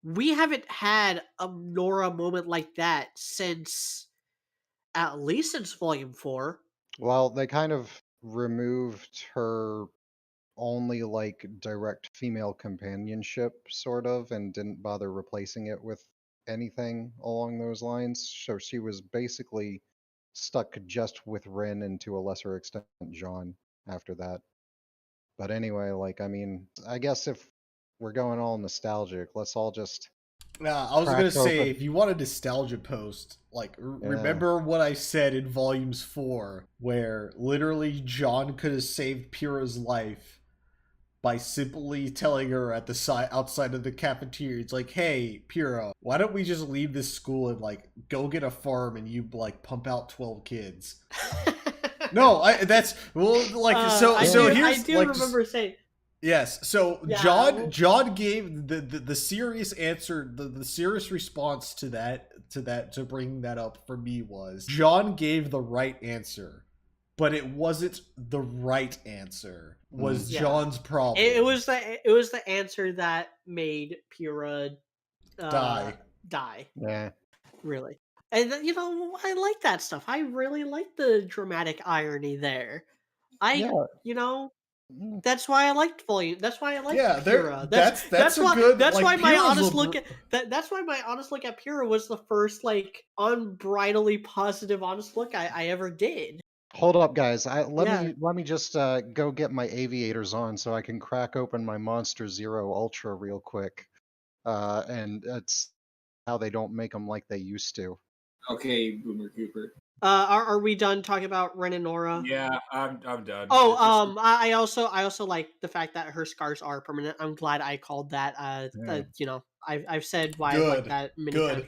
we haven't had a Nora moment like that since at least since volume 4. Well, they kind of removed her only like direct female companionship, sort of, and didn't bother replacing it with anything along those lines. So she was basically stuck just with Ren and to a lesser extent Jean after that. But anyway, like, I mean, I guess if we're going all nostalgic, let's all just I was crack gonna say, open. if you want a nostalgia post, like Yeah. remember what I said in volumes 4, where literally John could have saved Pyrrha's life by simply telling her at the side outside of the cafeteria, it's like, "Hey, Pyrrha, why don't we just leave this school and like go get a farm and you like pump out 12 kids?" No, that's well, like so. I So do, here's I do like remember saying, yes. So yeah, John gave the serious answer, the serious response to that to bring that up for me was John gave the right answer, but it wasn't the right answer. Was yeah. John's problem. It was the answer that made Pyrrha Die. Yeah. really. And you know, I like that stuff. I really like the dramatic irony there. Yeah. You know, Mm. that's why I liked volume. That's why I liked Yeah, Pyrrha. that's a why good that's like why my Pyrrha's honest a look at that's why my honest look at Pyrrha was the first like unbridledly positive honest look I ever did. Hold up, guys. Let Yeah. me just go get my aviators on so I can crack open my Monster Zero Ultra real quick. And it's how they don't make them like they used to. Okay, Boomer Cooper. Are we done talking about Ren and Nora? Yeah, I'm done. Oh, It's just- I also like the fact that her scars are permanent. I'm glad I called that. Yeah. You know, I've said why I like good. that many Good. times.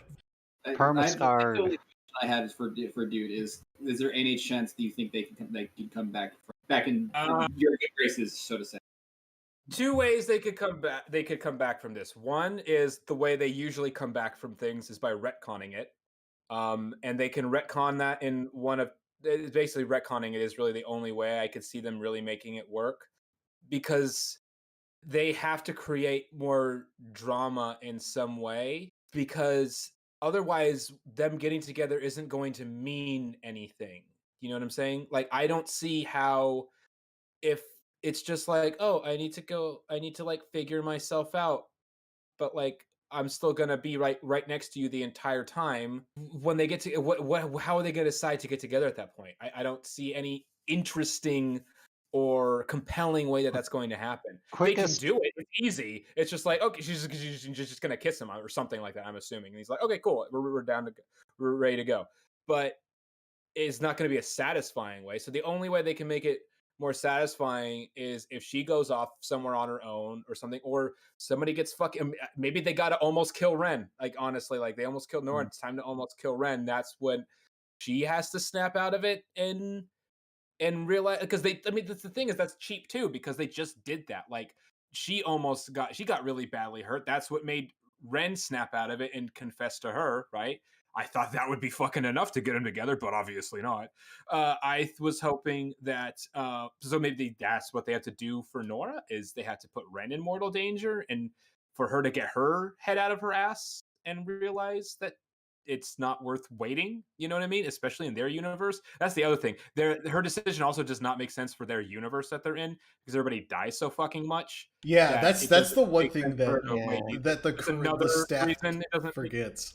The Permascarred. only question I had is for Dude is there any chance do you think they can come back in your good graces, so to say? two ways they could come back. They could come back from this. One is the way they usually come back from things is by retconning it, and they can retcon that in one of basically retconning it is really the only way I could see them really making it work because they have to create more drama in some way because otherwise them getting together isn't going to mean anything. You know what I'm saying? Like I don't see how if it's just like, "Oh, I need to like figure myself out." But like I'm still gonna be right next to you the entire time. When they get to what how are they gonna decide to get together at that point? I don't see any interesting or compelling way that that's going to happen. Quickest. They can do it. It's easy. It's just like okay, she's just gonna kiss him or something like that. I'm assuming, and he's like, okay, cool, we're down to we're ready to go. But it's not going to be a satisfying way. So the only way they can make it more satisfying is if she goes off somewhere on her own or something, or somebody gets fucking. Maybe they got to almost kill Ren. Like honestly, like they almost killed Nora. It's time to almost kill Ren. That's when she has to snap out of it and realize because they. I mean, that's the thing is that's cheap too because they just did that. Like she got really badly hurt. That's what made Ren snap out of it and confess to her, right? I thought that would be fucking enough to get them together, but obviously not. I was hoping that so maybe that's what they have to do for Nora is they have to put Ren in mortal danger and for her to get her head out of her ass and realize that it's not worth waiting. You know what I mean? Especially in their universe. That's the other thing. Her decision also does not make sense for their universe that they're in because everybody dies so fucking much. Yeah, That it that's doesn't the one make thing sense for her that to wait either. that That's another staff reason it doesn't make forgets.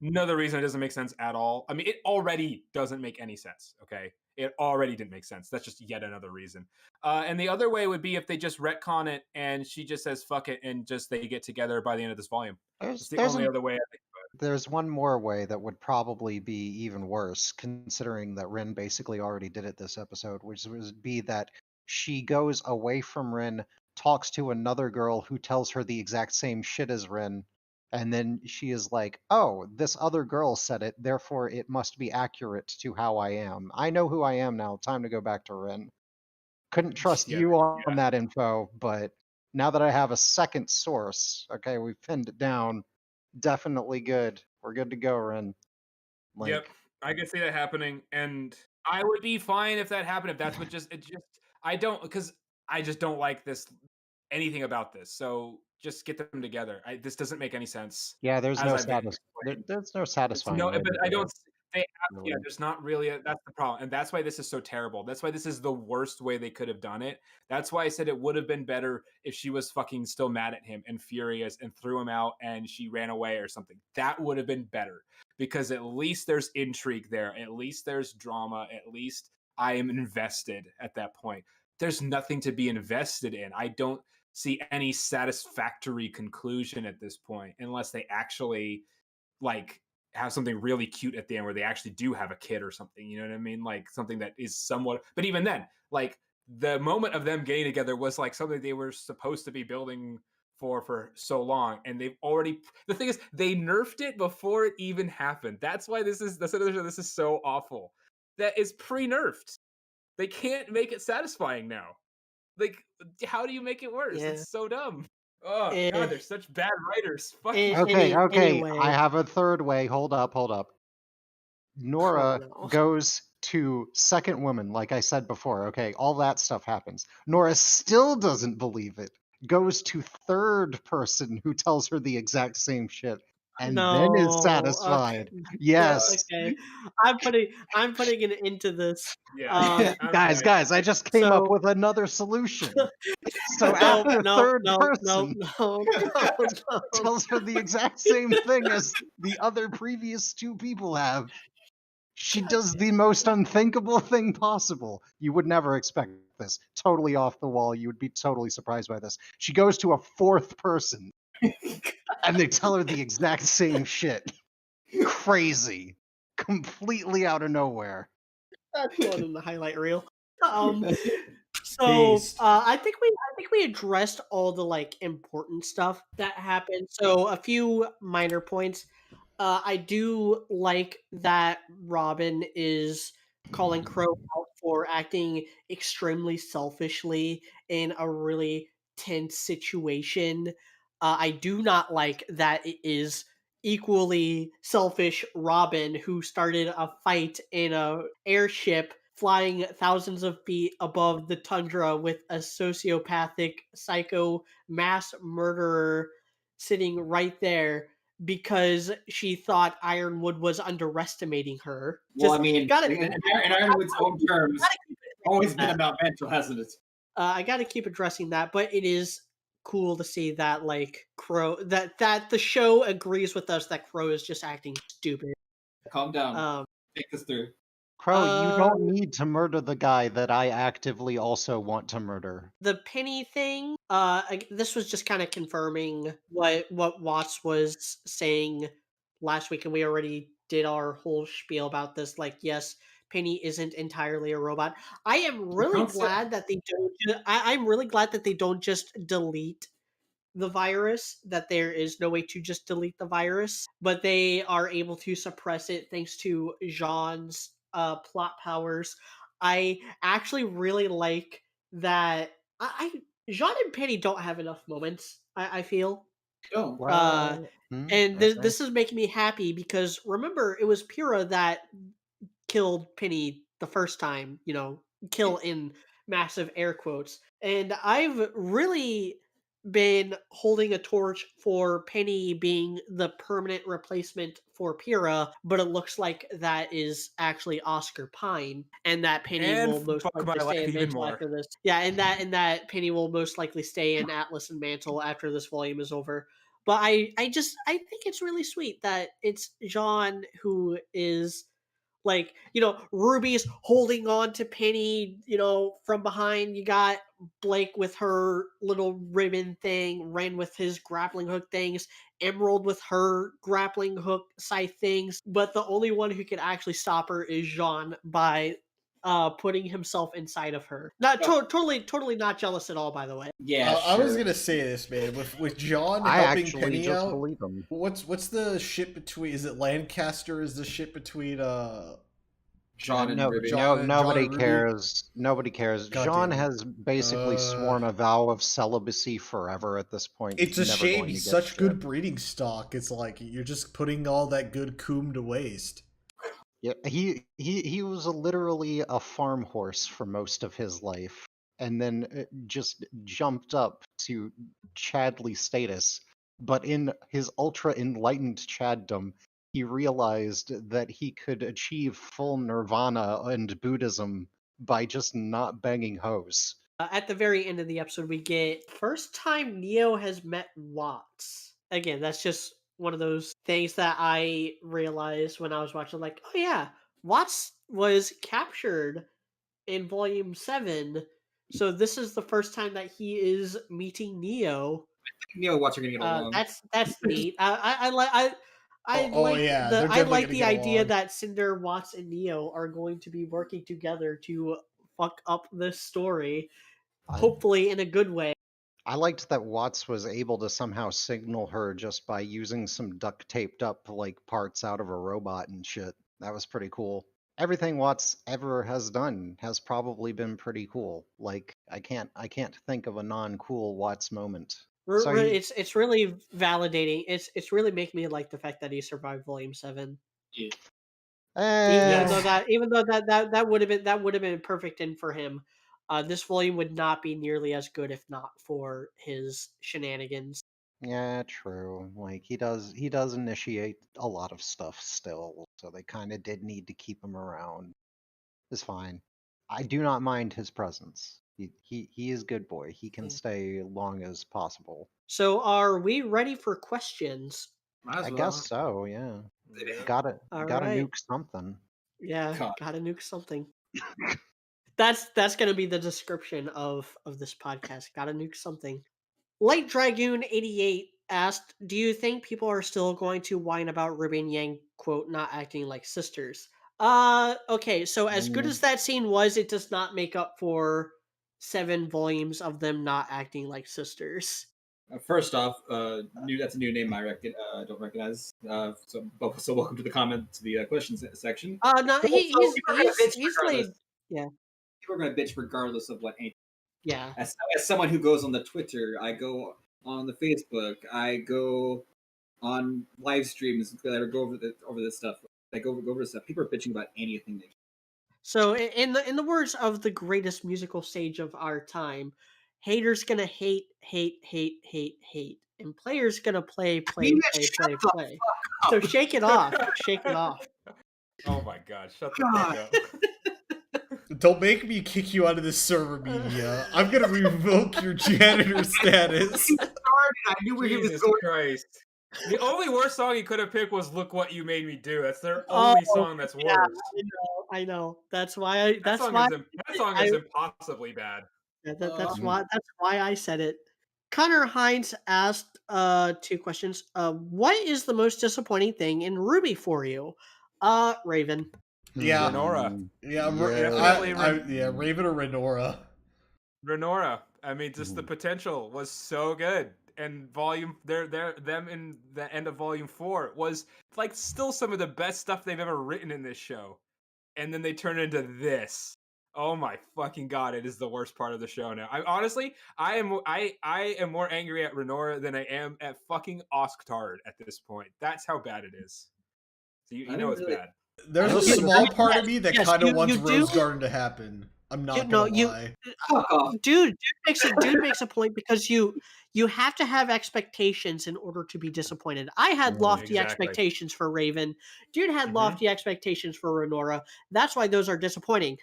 another reason it doesn't make sense at all. I mean, it already doesn't make any sense. Okay, it already didn't make sense. That's just yet another reason. And the other way would be if they just retcon it and she just says "fuck it" and just they get together by the end of this volume. It's the only other way I think. There's one more way that would probably be even worse, considering that Ren basically already did it this episode, which would be that she goes away from Ren, talks to another girl who tells her the exact same shit as Ren, and then she is like, oh, this other girl said it, therefore it must be accurate to how I am. I know who I am now, time to go back to Ren. Couldn't trust Yeah, you on that info, but now that I have a second source, okay, we've pinned it down. Definitely good. We're good to go, Ren. Like, Yep, I could see that happening, and I would be fine if that happened. If that's what I don't, because I just don't like this anything about this. So just get them together. This doesn't make any sense, yeah, there's as no I've explained. there's no It's satisfying no, way but to I do don't. it. They have, yeah, Really. there's not really. That's the problem, and that's why this is so terrible. That's why this is the worst way they could have done it. That's why I said it would have been better if she was fucking still mad at him and furious and threw him out and she ran away or something. That would have been better because at least there's intrigue there. At least there's drama. At least I am invested at that point. There's nothing to be invested in. I don't see any satisfactory conclusion at this point unless they actually like have something really cute at the end where they actually do have a kid or something. You know what I mean? Like something that is somewhat. But even then, like the moment of them getting together was like something they were supposed to be building for so long, and they've already. The thing is, they nerfed it before it even happened. That's why that's another show. This is so awful. That is pre-nerfed. They can't make it satisfying now. Like, how do you make it worse? Yeah. It's so dumb. Oh Eh, god, they're such bad writers. Fuck eh, you. Okay, any okay. I anyway. have a third way. Hold up, hold up. Oh Nora no. goes to second woman, like I said before. Okay, all that stuff happens. Nora still doesn't believe it. Goes to third person who tells her the exact same shit, and then is No. Okay. satisfied. Yes. Okay. I'm putting it into this. Yeah, Um. I'm fine. Guys, I just came up So with another solution. So no, after no, third no, no, person no, no, no. tells her the exact same thing as the other previous two people have, she does the most unthinkable thing possible. You would never expect this. Totally off the wall. You would be totally surprised by this. She goes to a fourth person and they tell her the exact same shit. Crazy. Completely out of nowhere. That's one in the highlight reel. Um. So Based. I think we addressed all the like important stuff that happened. So a few minor points. I do like that Robin is calling Crow out for acting extremely selfishly in a really tense situation. I do not like that it is equally selfish Robin who started a fight in a airship flying thousands of feet above the tundra with a sociopathic psycho mass murderer sitting right there because she thought Ironwood was underestimating her. Well, I Just mean, got it. in Ironwood's own terms, always been about mental, hasn't it? I got to keep addressing that, but it is cool to see that like Crow that the show agrees with us that Crow is just acting stupid. Calm down. Um, Take this through. Crow, you uh, don't need to murder the guy that I actively also want to murder. the Penny thing. This was just kind of confirming what Watts was saying last week, and we already did our whole spiel about this. Like, yes, Penny isn't entirely a robot. I am really Don't say- glad that they don't. I'm really glad that they don't just delete the virus, that there is no way to just delete the virus, but they are able to suppress it thanks to Jean's plot powers. I actually really like that. Jean and Penny don't have enough moments, I feel. Don't. Well, And okay. this is making me happy because remember, it was Pyrrha that killed Penny the first time, kill in massive air quotes. And I've really been holding a torch for Penny being the permanent replacement for Pyrrha, but it looks like that is actually Oscar Pine, and that Penny And will most fuck my likely stay life in even Mantle more. after this. Yeah, and that Penny will most likely stay in Atlas and Mantle after this volume is over. But I think it's really sweet that it's Jean who is like, Ruby's holding on to Penny, from behind. You got Blake with her little ribbon thing, Ren with his grappling hook things, Emerald with her grappling hook scythe things. But the only one who can actually stop her is Jean by putting himself inside of her. Not totally not jealous at all, by the way. Yeah, I was sure. gonna say this, man. With John I helping actually Penny just out, believe him. what's the shit between? Is it Lancaster? Is the shit between Jean and No, Ruby. nobody and Ruby. cares. Nobody cares. God Jean damn it. has basically sworn a vow of celibacy forever at this point. It's a never shame going to he's get such shit. good breeding stock. It's like you're just putting all that good coom to waste. Yeah, he was literally a farm horse for most of his life, and then just jumped up to Chadley status. But in his ultra enlightened Chaddom, he realized that he could achieve full nirvana and Buddhism by just not banging hoes. At the very end of the episode, we get first time Neo has met Watts. Again, that's just one of those things that I realized when I was watching. Like, oh yeah, Watts was captured in Volume 7, so this is the first time that he is meeting Neo. Neo and Watts are gonna get along. That's neat. I like yeah, the they're I definitely like gonna the get idea along. that Cinder, Watts, and Neo are going to be working together to fuck up this story, I, hopefully in a good way. I liked that Watts was able to somehow signal her just by using some duct taped up like parts out of a robot and shit. That was pretty cool. Everything Watts ever has done has probably been pretty cool. Like I can't think of a non-cool Watts moment. So he, It's really validating. It's really making me like the fact that he survived Volume 7. Yeah. Even though eh, that would have been perfect in for him. This volume would not be nearly as good if not for his shenanigans. yeah, true. Like he does initiate a lot of stuff still, so they kind of did need to keep him around. It's fine. I do not mind his presence. He is good boy. He can Yeah. stay long as possible. So are we ready for questions? Might as I well. guess so, yeah. Yeah. Gotta All gotta right. nuke something. Yeah, God. gotta nuke something. That's gonna be the description of this podcast. Gotta nuke something. Light Dragoon 88 asked, "Do you think people are still going to whine about RWBY and Yang quote not acting like sisters?" Okay, so as good as that scene was, it does not make up for 7 volumes of them not acting like sisters. First off, that's a new name I don't recognize. So welcome to the questions section. No, But he, also, people are gonna bitch he's regardless. laid. Yeah, People are gonna bitch regardless of what ain't. yeah. As someone who goes on the Twitter, I go on the Facebook, I go on live streams that go over this stuff. I go over this stuff. People are bitching about anything. So in the words of the greatest musical sage of our time, haters gonna hate, hate, hate, hate, hate, and players gonna play, play, Nina, play, shut play, the play. So shake it off, shake it off. Oh my god, shut the God. fuck up. Don't make me kick you out of this server media. I'm gonna revoke your janitor status. I knew where he was Jesus going. Christ. The only worst song he could have picked was "Look What You Made Me Do." That's their Oh, only song that's yeah, worse. I know. That's why. That song is impossibly bad. That's why I said it. Connor Hines asked 2 questions. What is the most disappointing thing in RWBY for you? Raven. Yeah. Renora. Yeah, Definitely Raven or Renora. Renora. I mean, just the potential was so good. And them in the end of volume 4 was like still some of the best stuff they've ever written in this show. And then they turn into this. Oh my fucking god! It is the worst part of the show now. I am more angry at Renora than I am at fucking Osktard at this point. That's how bad it is. So you know it's bad. There's a small part of me that kind of wants Rose Garden to happen. I'm not gonna lie. Dude makes a point because you have to have expectations in order to be disappointed. I had lofty expectations for Raven. Dude had lofty expectations for Renora. That's why those are disappointing.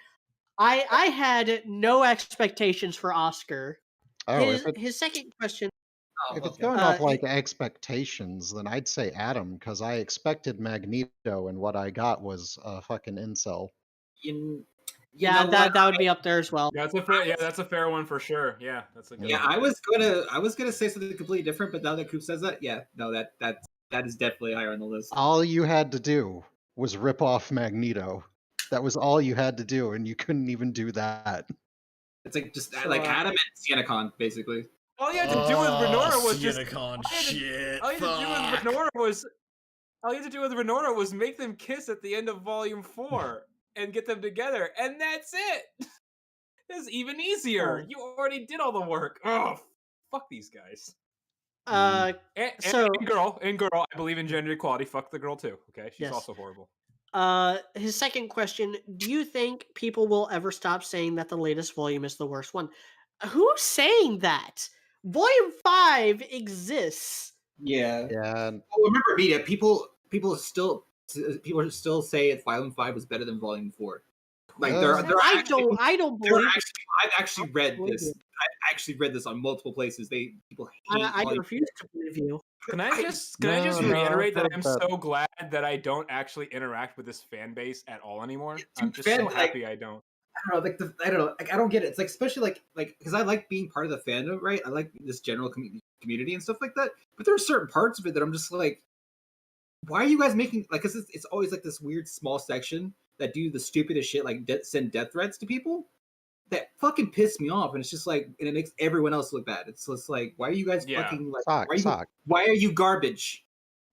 I had no expectations for Oscar. Oh, His second question. If it's going off like expectations, then I'd say Adam, because I expected Magneto, and what I got was a fucking incel. Yeah, that would be up there as well. That's a fair one for sure. Yeah, that's a good one. I was gonna say something completely different, but now that Coop says that, that is definitely higher on the list. All you had to do was rip off Magneto. That was all you had to do, and you couldn't even do that. It's like just like Adam and Sienacon, basically. All you had to do with Renora was all you had to do with Renora was make them kiss at the end of volume 4. and get them together, and that's it. It's even easier. Oh. You already did all the work. Oh, fuck these guys. Uh, And, so and girl, I believe in gender equality. Fuck the girl too. Okay, she's yes. also horrible. His second question: do you think people will ever stop saying that the latest volume is the worst one? Who's saying that? Volume 5 exists. Yeah. Yeah, Well, remember, media people still say Volume 5 was better than Volume 4. Like there Uh, are actually I don't there are believe. actually I've actually read believe this. you. I've actually read this on multiple places. People hate I Volume refuse to believe you. Can I just no, I've reiterate that heard I'm that. so glad that I don't actually interact with this fan base at all anymore. I'm Dude, just so like, happy I don't. I don't know, I don't know, like I don't get it. It's like especially like because I like being part of the fandom, right? I like this general community and stuff like that. But there are certain parts of it that I'm just like, why are you guys making like? Because it's always like this weird small section that do the stupidest shit, like send death threats to people. That fucking pissed me off, and it's just like, and it makes everyone else look bad. It's just like, why are you guys Yeah. fucking like? Sock, Why are you garbage?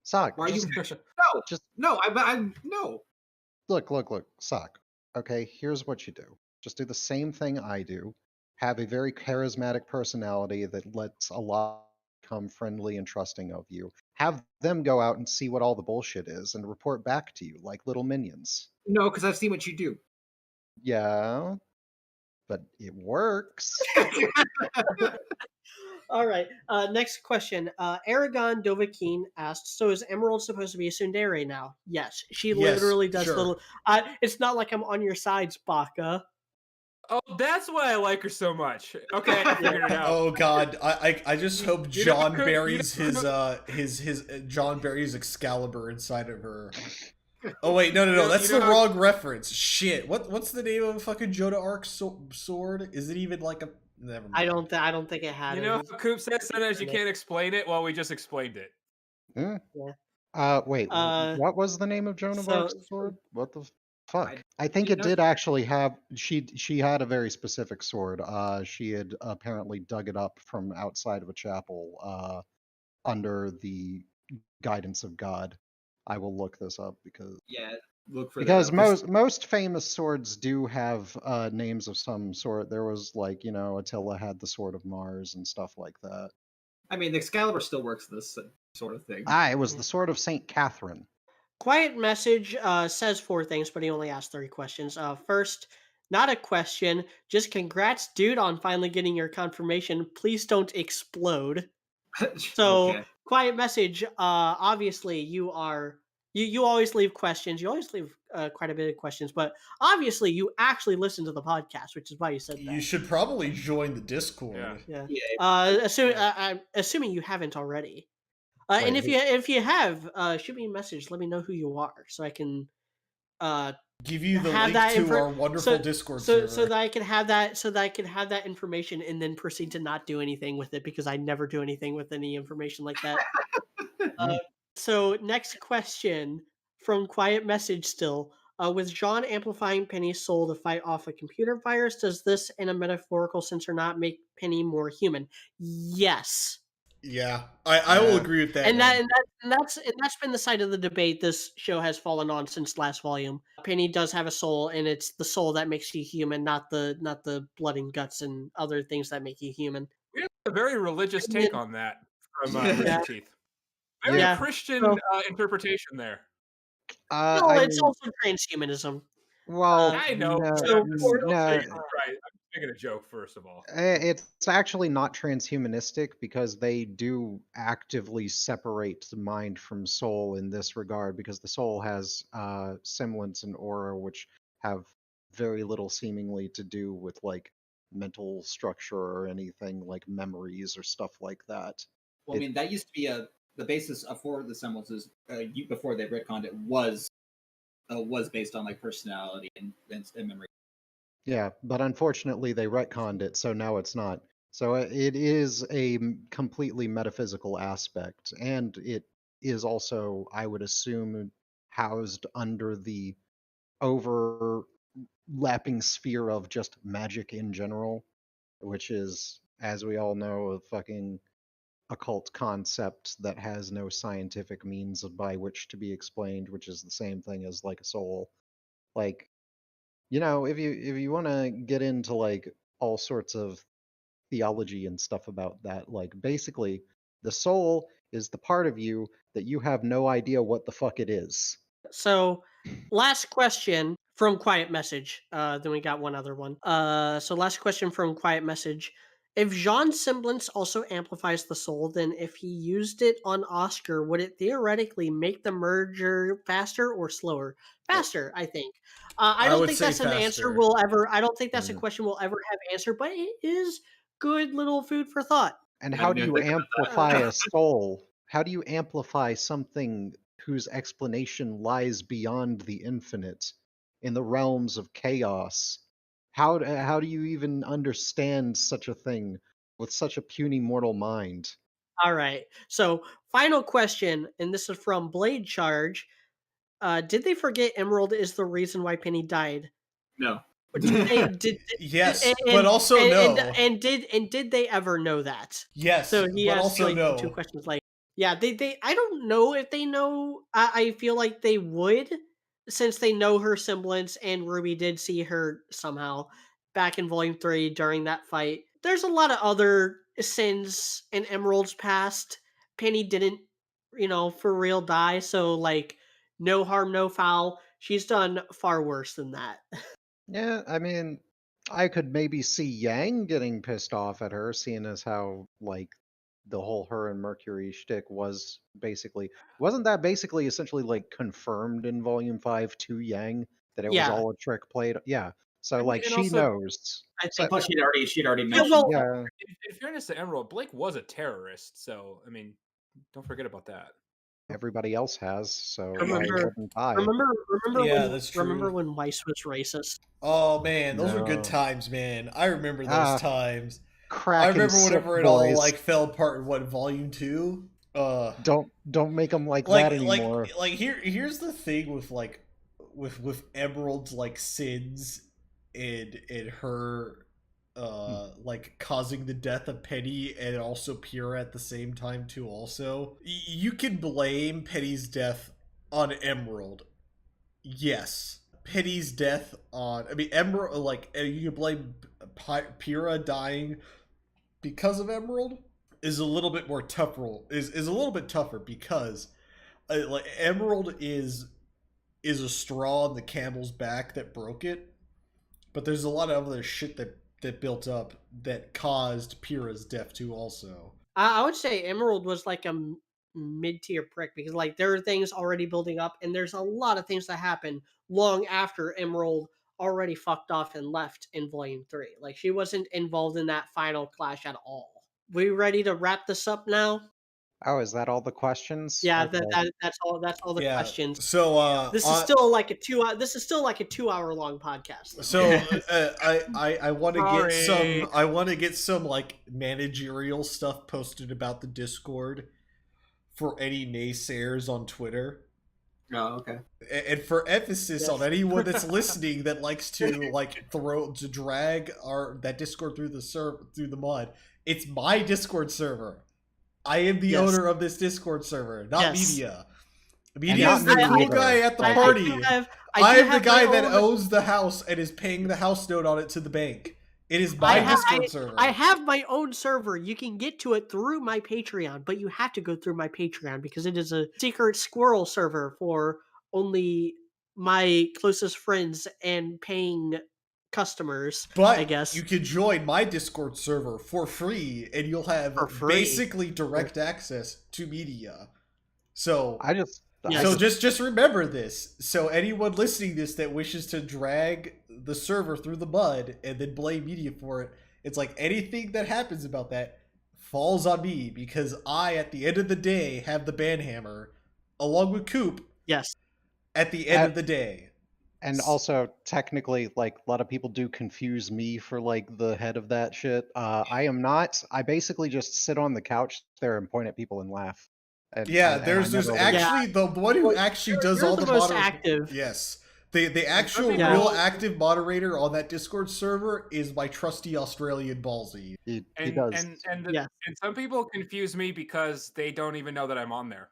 Sock. Why are you? Just, No, just no, I'm no. look, Sock. Okay, here's what you do. Just do the same thing I do. Have a very charismatic personality that lets a lot become friendly and trusting of you. Have them go out and see what all the bullshit is and report back to you like little minions. No, because I've seen what you do. Yeah, but it works. All right. Next question. Aragon Dovahkiin asked, "So is Emerald supposed to be a tsundere now?" Yes, she Yes, literally does sure. little. It's not like I'm on your side, Baka. Oh, that's why I like her so much. Okay, I figured it out. Oh god, I just hope You know John who- buries you know his John buries Excalibur inside of her. Oh wait, no, You that's know the how- wrong reference. Shit, what's the name of a fucking Joda Arc sword? Is it even like a? Never mind. I don't think it had. You it. know It's- how Coop says sometimes you can't explain it? Well, we just explained it. Hmm? Yeah. Wait, what was the name of Joan of So- Arc's sword? What the fuck? I- I think you it know- did actually have she had a very specific sword. She had apparently dug it up from outside of a chapel under the guidance of God. I will look this up because Yeah, look for because that. Up. most famous swords do have names of some sort. There was like, Attila had the sword of Mars and stuff like that. I mean, the Excalibur still works this sort of thing. It was the sword of Saint Catherine. Quiet Message says 4 things, but he only asked 3 questions. First, not a question, just congrats, dude, on finally getting your confirmation. Please don't explode. So, Okay. Quiet Message, obviously you are you always leave questions. You always leave quite a bit of questions, but obviously you actually listen to the podcast, which is why you said that. You should probably join the Discord. Yeah. Yeah. Yeah. I'm assuming you haven't already. And Wait, if you have, shoot me a message. Let me know who you are, so I can Give you the have link that to our wonderful Discord server. so that I can have that information and then proceed to not do anything with it, because I never do anything with any information like that. So next question from Quiet Message still. With John amplifying Penny's soul to fight off a computer virus, does this, in a metaphorical sense or not, make Penny more human? Yes. Yeah, I will agree with that. And that's been the side of the debate this show has fallen on since last volume. Penny does have a soul, and it's the soul that makes you human, not the blood and guts and other things that make you human. We have a very religious And take then- on that from Yeah. Rooster Teeth. Very Yeah. Christian So- interpretation there. No, I it's mean, also transhumanism. well, I know. no, so- I'm just no, right. I'm making a joke first of all. it's actually not transhumanistic because they do actively separate the mind from soul in this regard, because the soul has semblance and aura which have very little seemingly to do with like mental structure or anything like memories or stuff like that. Well, I mean, that used to be the basis for the semblances. Before they retconned it was based on like personality and memory. Yeah, but unfortunately they retconned it, so now it's not. So it is a completely metaphysical aspect, and it is also, I would assume, housed under the overlapping sphere of just magic in general, which is, as we all know, a fucking occult concept that has no scientific means by which to be explained, which is the same thing as like a soul. Like, If you want to get into like all sorts of theology and stuff about that, like basically the soul is the part of you that you have no idea what the fuck it is. So, last question from Quiet Message. Then we got one other one. So last question from Quiet Message. If Jean's semblance also amplifies the soul, then if he used it on Oscar, would it theoretically make the merger faster or slower? Faster, I think. I I don't would think say that's an answer faster. we'll ever. I don't think that's a Mm. question we'll ever have answered, but it is good little food for thought. And I how didn't do even you think about that. amplify a soul? How do you amplify something whose explanation lies beyond the infinite in the realms of chaos? How do you even understand such a thing with such a puny mortal mind? All right. So final question, and this is from Blade Charge. Did they forget Emerald is the reason why Penny died? No. Did they did Yes, but also no. and did they ever know that? Yes, So he but asked also like the two no. questions. Like, yeah, they I don't know if they know. I feel like they would, since they know her semblance, and Ruby did see her somehow back in Volume 3 during that fight. There's a lot of other sins in Emerald's past. Penny didn't, for real die. So like, no harm, no foul. She's done far worse than that. Yeah, I mean, I could maybe see Yang getting pissed off at her, seeing as how like the whole her and Mercury shtick wasn't that basically essentially like confirmed in Volume 5 to Yang that it was Yeah, all a trick played? Yeah. So I mean, like and she also, knows. I So think. Plus, she'd already Yeah, mentioned. well, yeah, in fairness to Emerald, Blake was a terrorist, so I mean, don't forget about that. everybody else has, so why remember, wouldn't I? Yeah, that's remember true. when Weiss was racist? Oh man, those were good No. times, man. I remember those Ah, times. I cracking remember sick, whenever it all boys. like fell apart in what volume 2. Don't make them like that Like anymore. here's the thing with like with Emerald's like sins and her like causing the death of Penny and also Pyrrha at the same time too also. You can blame Penny's death on Emerald. Yes. Penny's death on Emerald, like you can blame Pyrrha dying because of Emerald is a little bit more tougher is a little bit tougher because like Emerald is a straw on the camel's back that broke it, but there's a lot of other shit that built up that caused Pyrrha's death too also. I would say Emerald was like a mid tier prick because like there are things already building up, and there's a lot of things that happen long after Emerald already fucked off and left in Volume 3. Like she wasn't involved in that final clash at all. We ready to wrap this up now? Oh, is that all the questions? Yeah, Okay. that's all. That's all the Yeah. questions. So This is still like a 2 hour. This is still like a 2 hour long podcast. Though. so I want to get Sorry. some like managerial stuff posted about the Discord for any naysayers on Twitter. Oh, okay. And for emphasis on Yes. anyone that's listening that likes to like drag that Discord through the mud, it's my Discord server. I am the Yes. owner of this Discord server, not Yes. Media. And Media not is the me cool either. guy at the I party. do have. I am the have guy my that own- owns the house and is paying the house note on it to the bank. It is I my ha- Discord server. I have my own server. You can get to it through my Patreon, but you have to go through my Patreon because it is a secret squirrel server for only my closest friends and paying customers, But I guess, you can join my Discord server for free, and you'll have for free. basically direct access to Media. So I just Yes. So just remember this. So anyone listening to this that wishes to drag the server through the mud and then blame Media for it, it's like anything that happens about that falls on me because I, at the end of the day, have the banhammer along with Coop Yes. at the end of the day. and also technically like a lot of people do confuse me for like the head of that shit. I am not. I basically just sit on the couch there and point at people and laugh. And Yeah, and I there's never leave. actually the one who actually does You're all the the most moder- active. Yes. The actual Yeah. real active moderator on that Discord server is my trusty Australian Ballsy. He And does. Yes. and some people confuse me because they don't even know that I'm on there.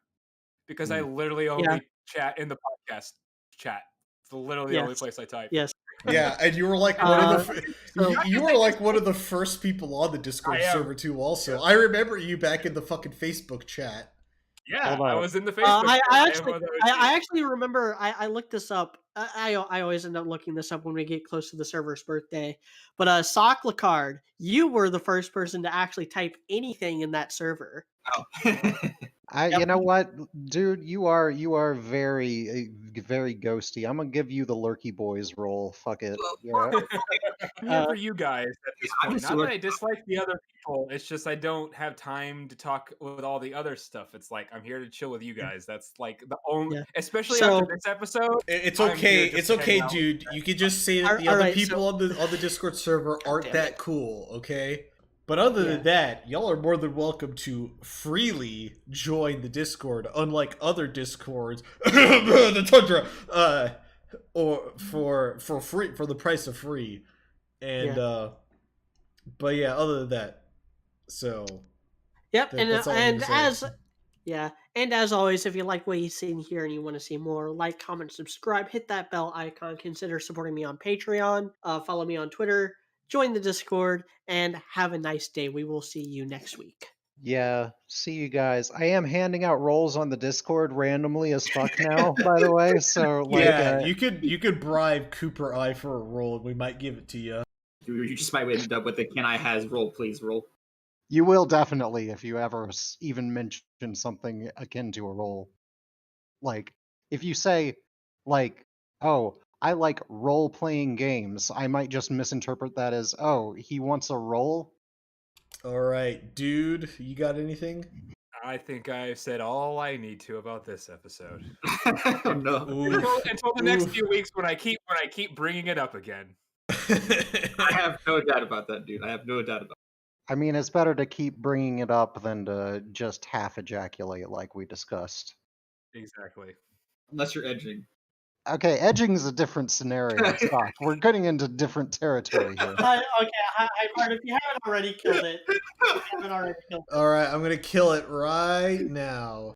Because I Mm. literally Yeah. only chat in the podcast chat. It's literally the only Yes. place I type. Yes. Yeah, and you were like one of the so- you were like one of the first people on the Discord I am. server too. Also, I remember you back in the fucking Facebook chat. Yeah, Hold I on. was in the Facebook. I actually remember. I looked this up. I always end up looking this up when we get close to the server's birthday. But Sock Lacard, you were the first person to actually type anything in that server. You know what, dude, you are very very ghosty. I'm gonna give you the Lurky Boys role. Fuck it. Yeah. I'm here for you guys at this I'm point. just Not that I dislike the other people. It's just I don't have time to talk with all the other stuff. It's like I'm here to chill with you guys. That's like the only, Yeah. especially So- after this episode. It's I'm okay. here just It's to hang okay, out. dude. You could just say that the All other right, people on the Discord server aren't damn that it. cool. Okay. But other than that, y'all are more than welcome to freely join the Discord, unlike other Discords, the Tundra, or for free, for the price of free, and but yeah, other than that, so Yep, that's all I'm gonna say. and as always, if you like what you see here and you want to see more, like, comment, subscribe, hit that bell icon, consider supporting me on Patreon, follow me on Twitter, join the Discord, and have a nice day. We will see you next week. Yeah, see you guys. I am handing out roles on the Discord randomly as fuck now, by the way. So like, Yeah, you could bribe Cooper I for a role, and we might give it to you. You just might end up with the "Can I has roll please" roll. you will definitely if you ever even mention something akin to a role. Like, if you say, like, oh, I like role playing games, I might just misinterpret that as, oh, he wants a role. All right, dude, you got anything? I think I've said all I need to about this episode. Oh no! Until the next Oof. few weeks when I keep bringing it up again. I have no doubt about that, dude. I have no doubt about I mean, it's better to keep bringing it up than to just half ejaculate like we discussed. Exactly. it. Unless you're edging. Okay, edging's a different scenario. Doc. We're getting into different territory here. Hi, Bart, if you haven't already killed it, All right, I'm gonna kill it right now.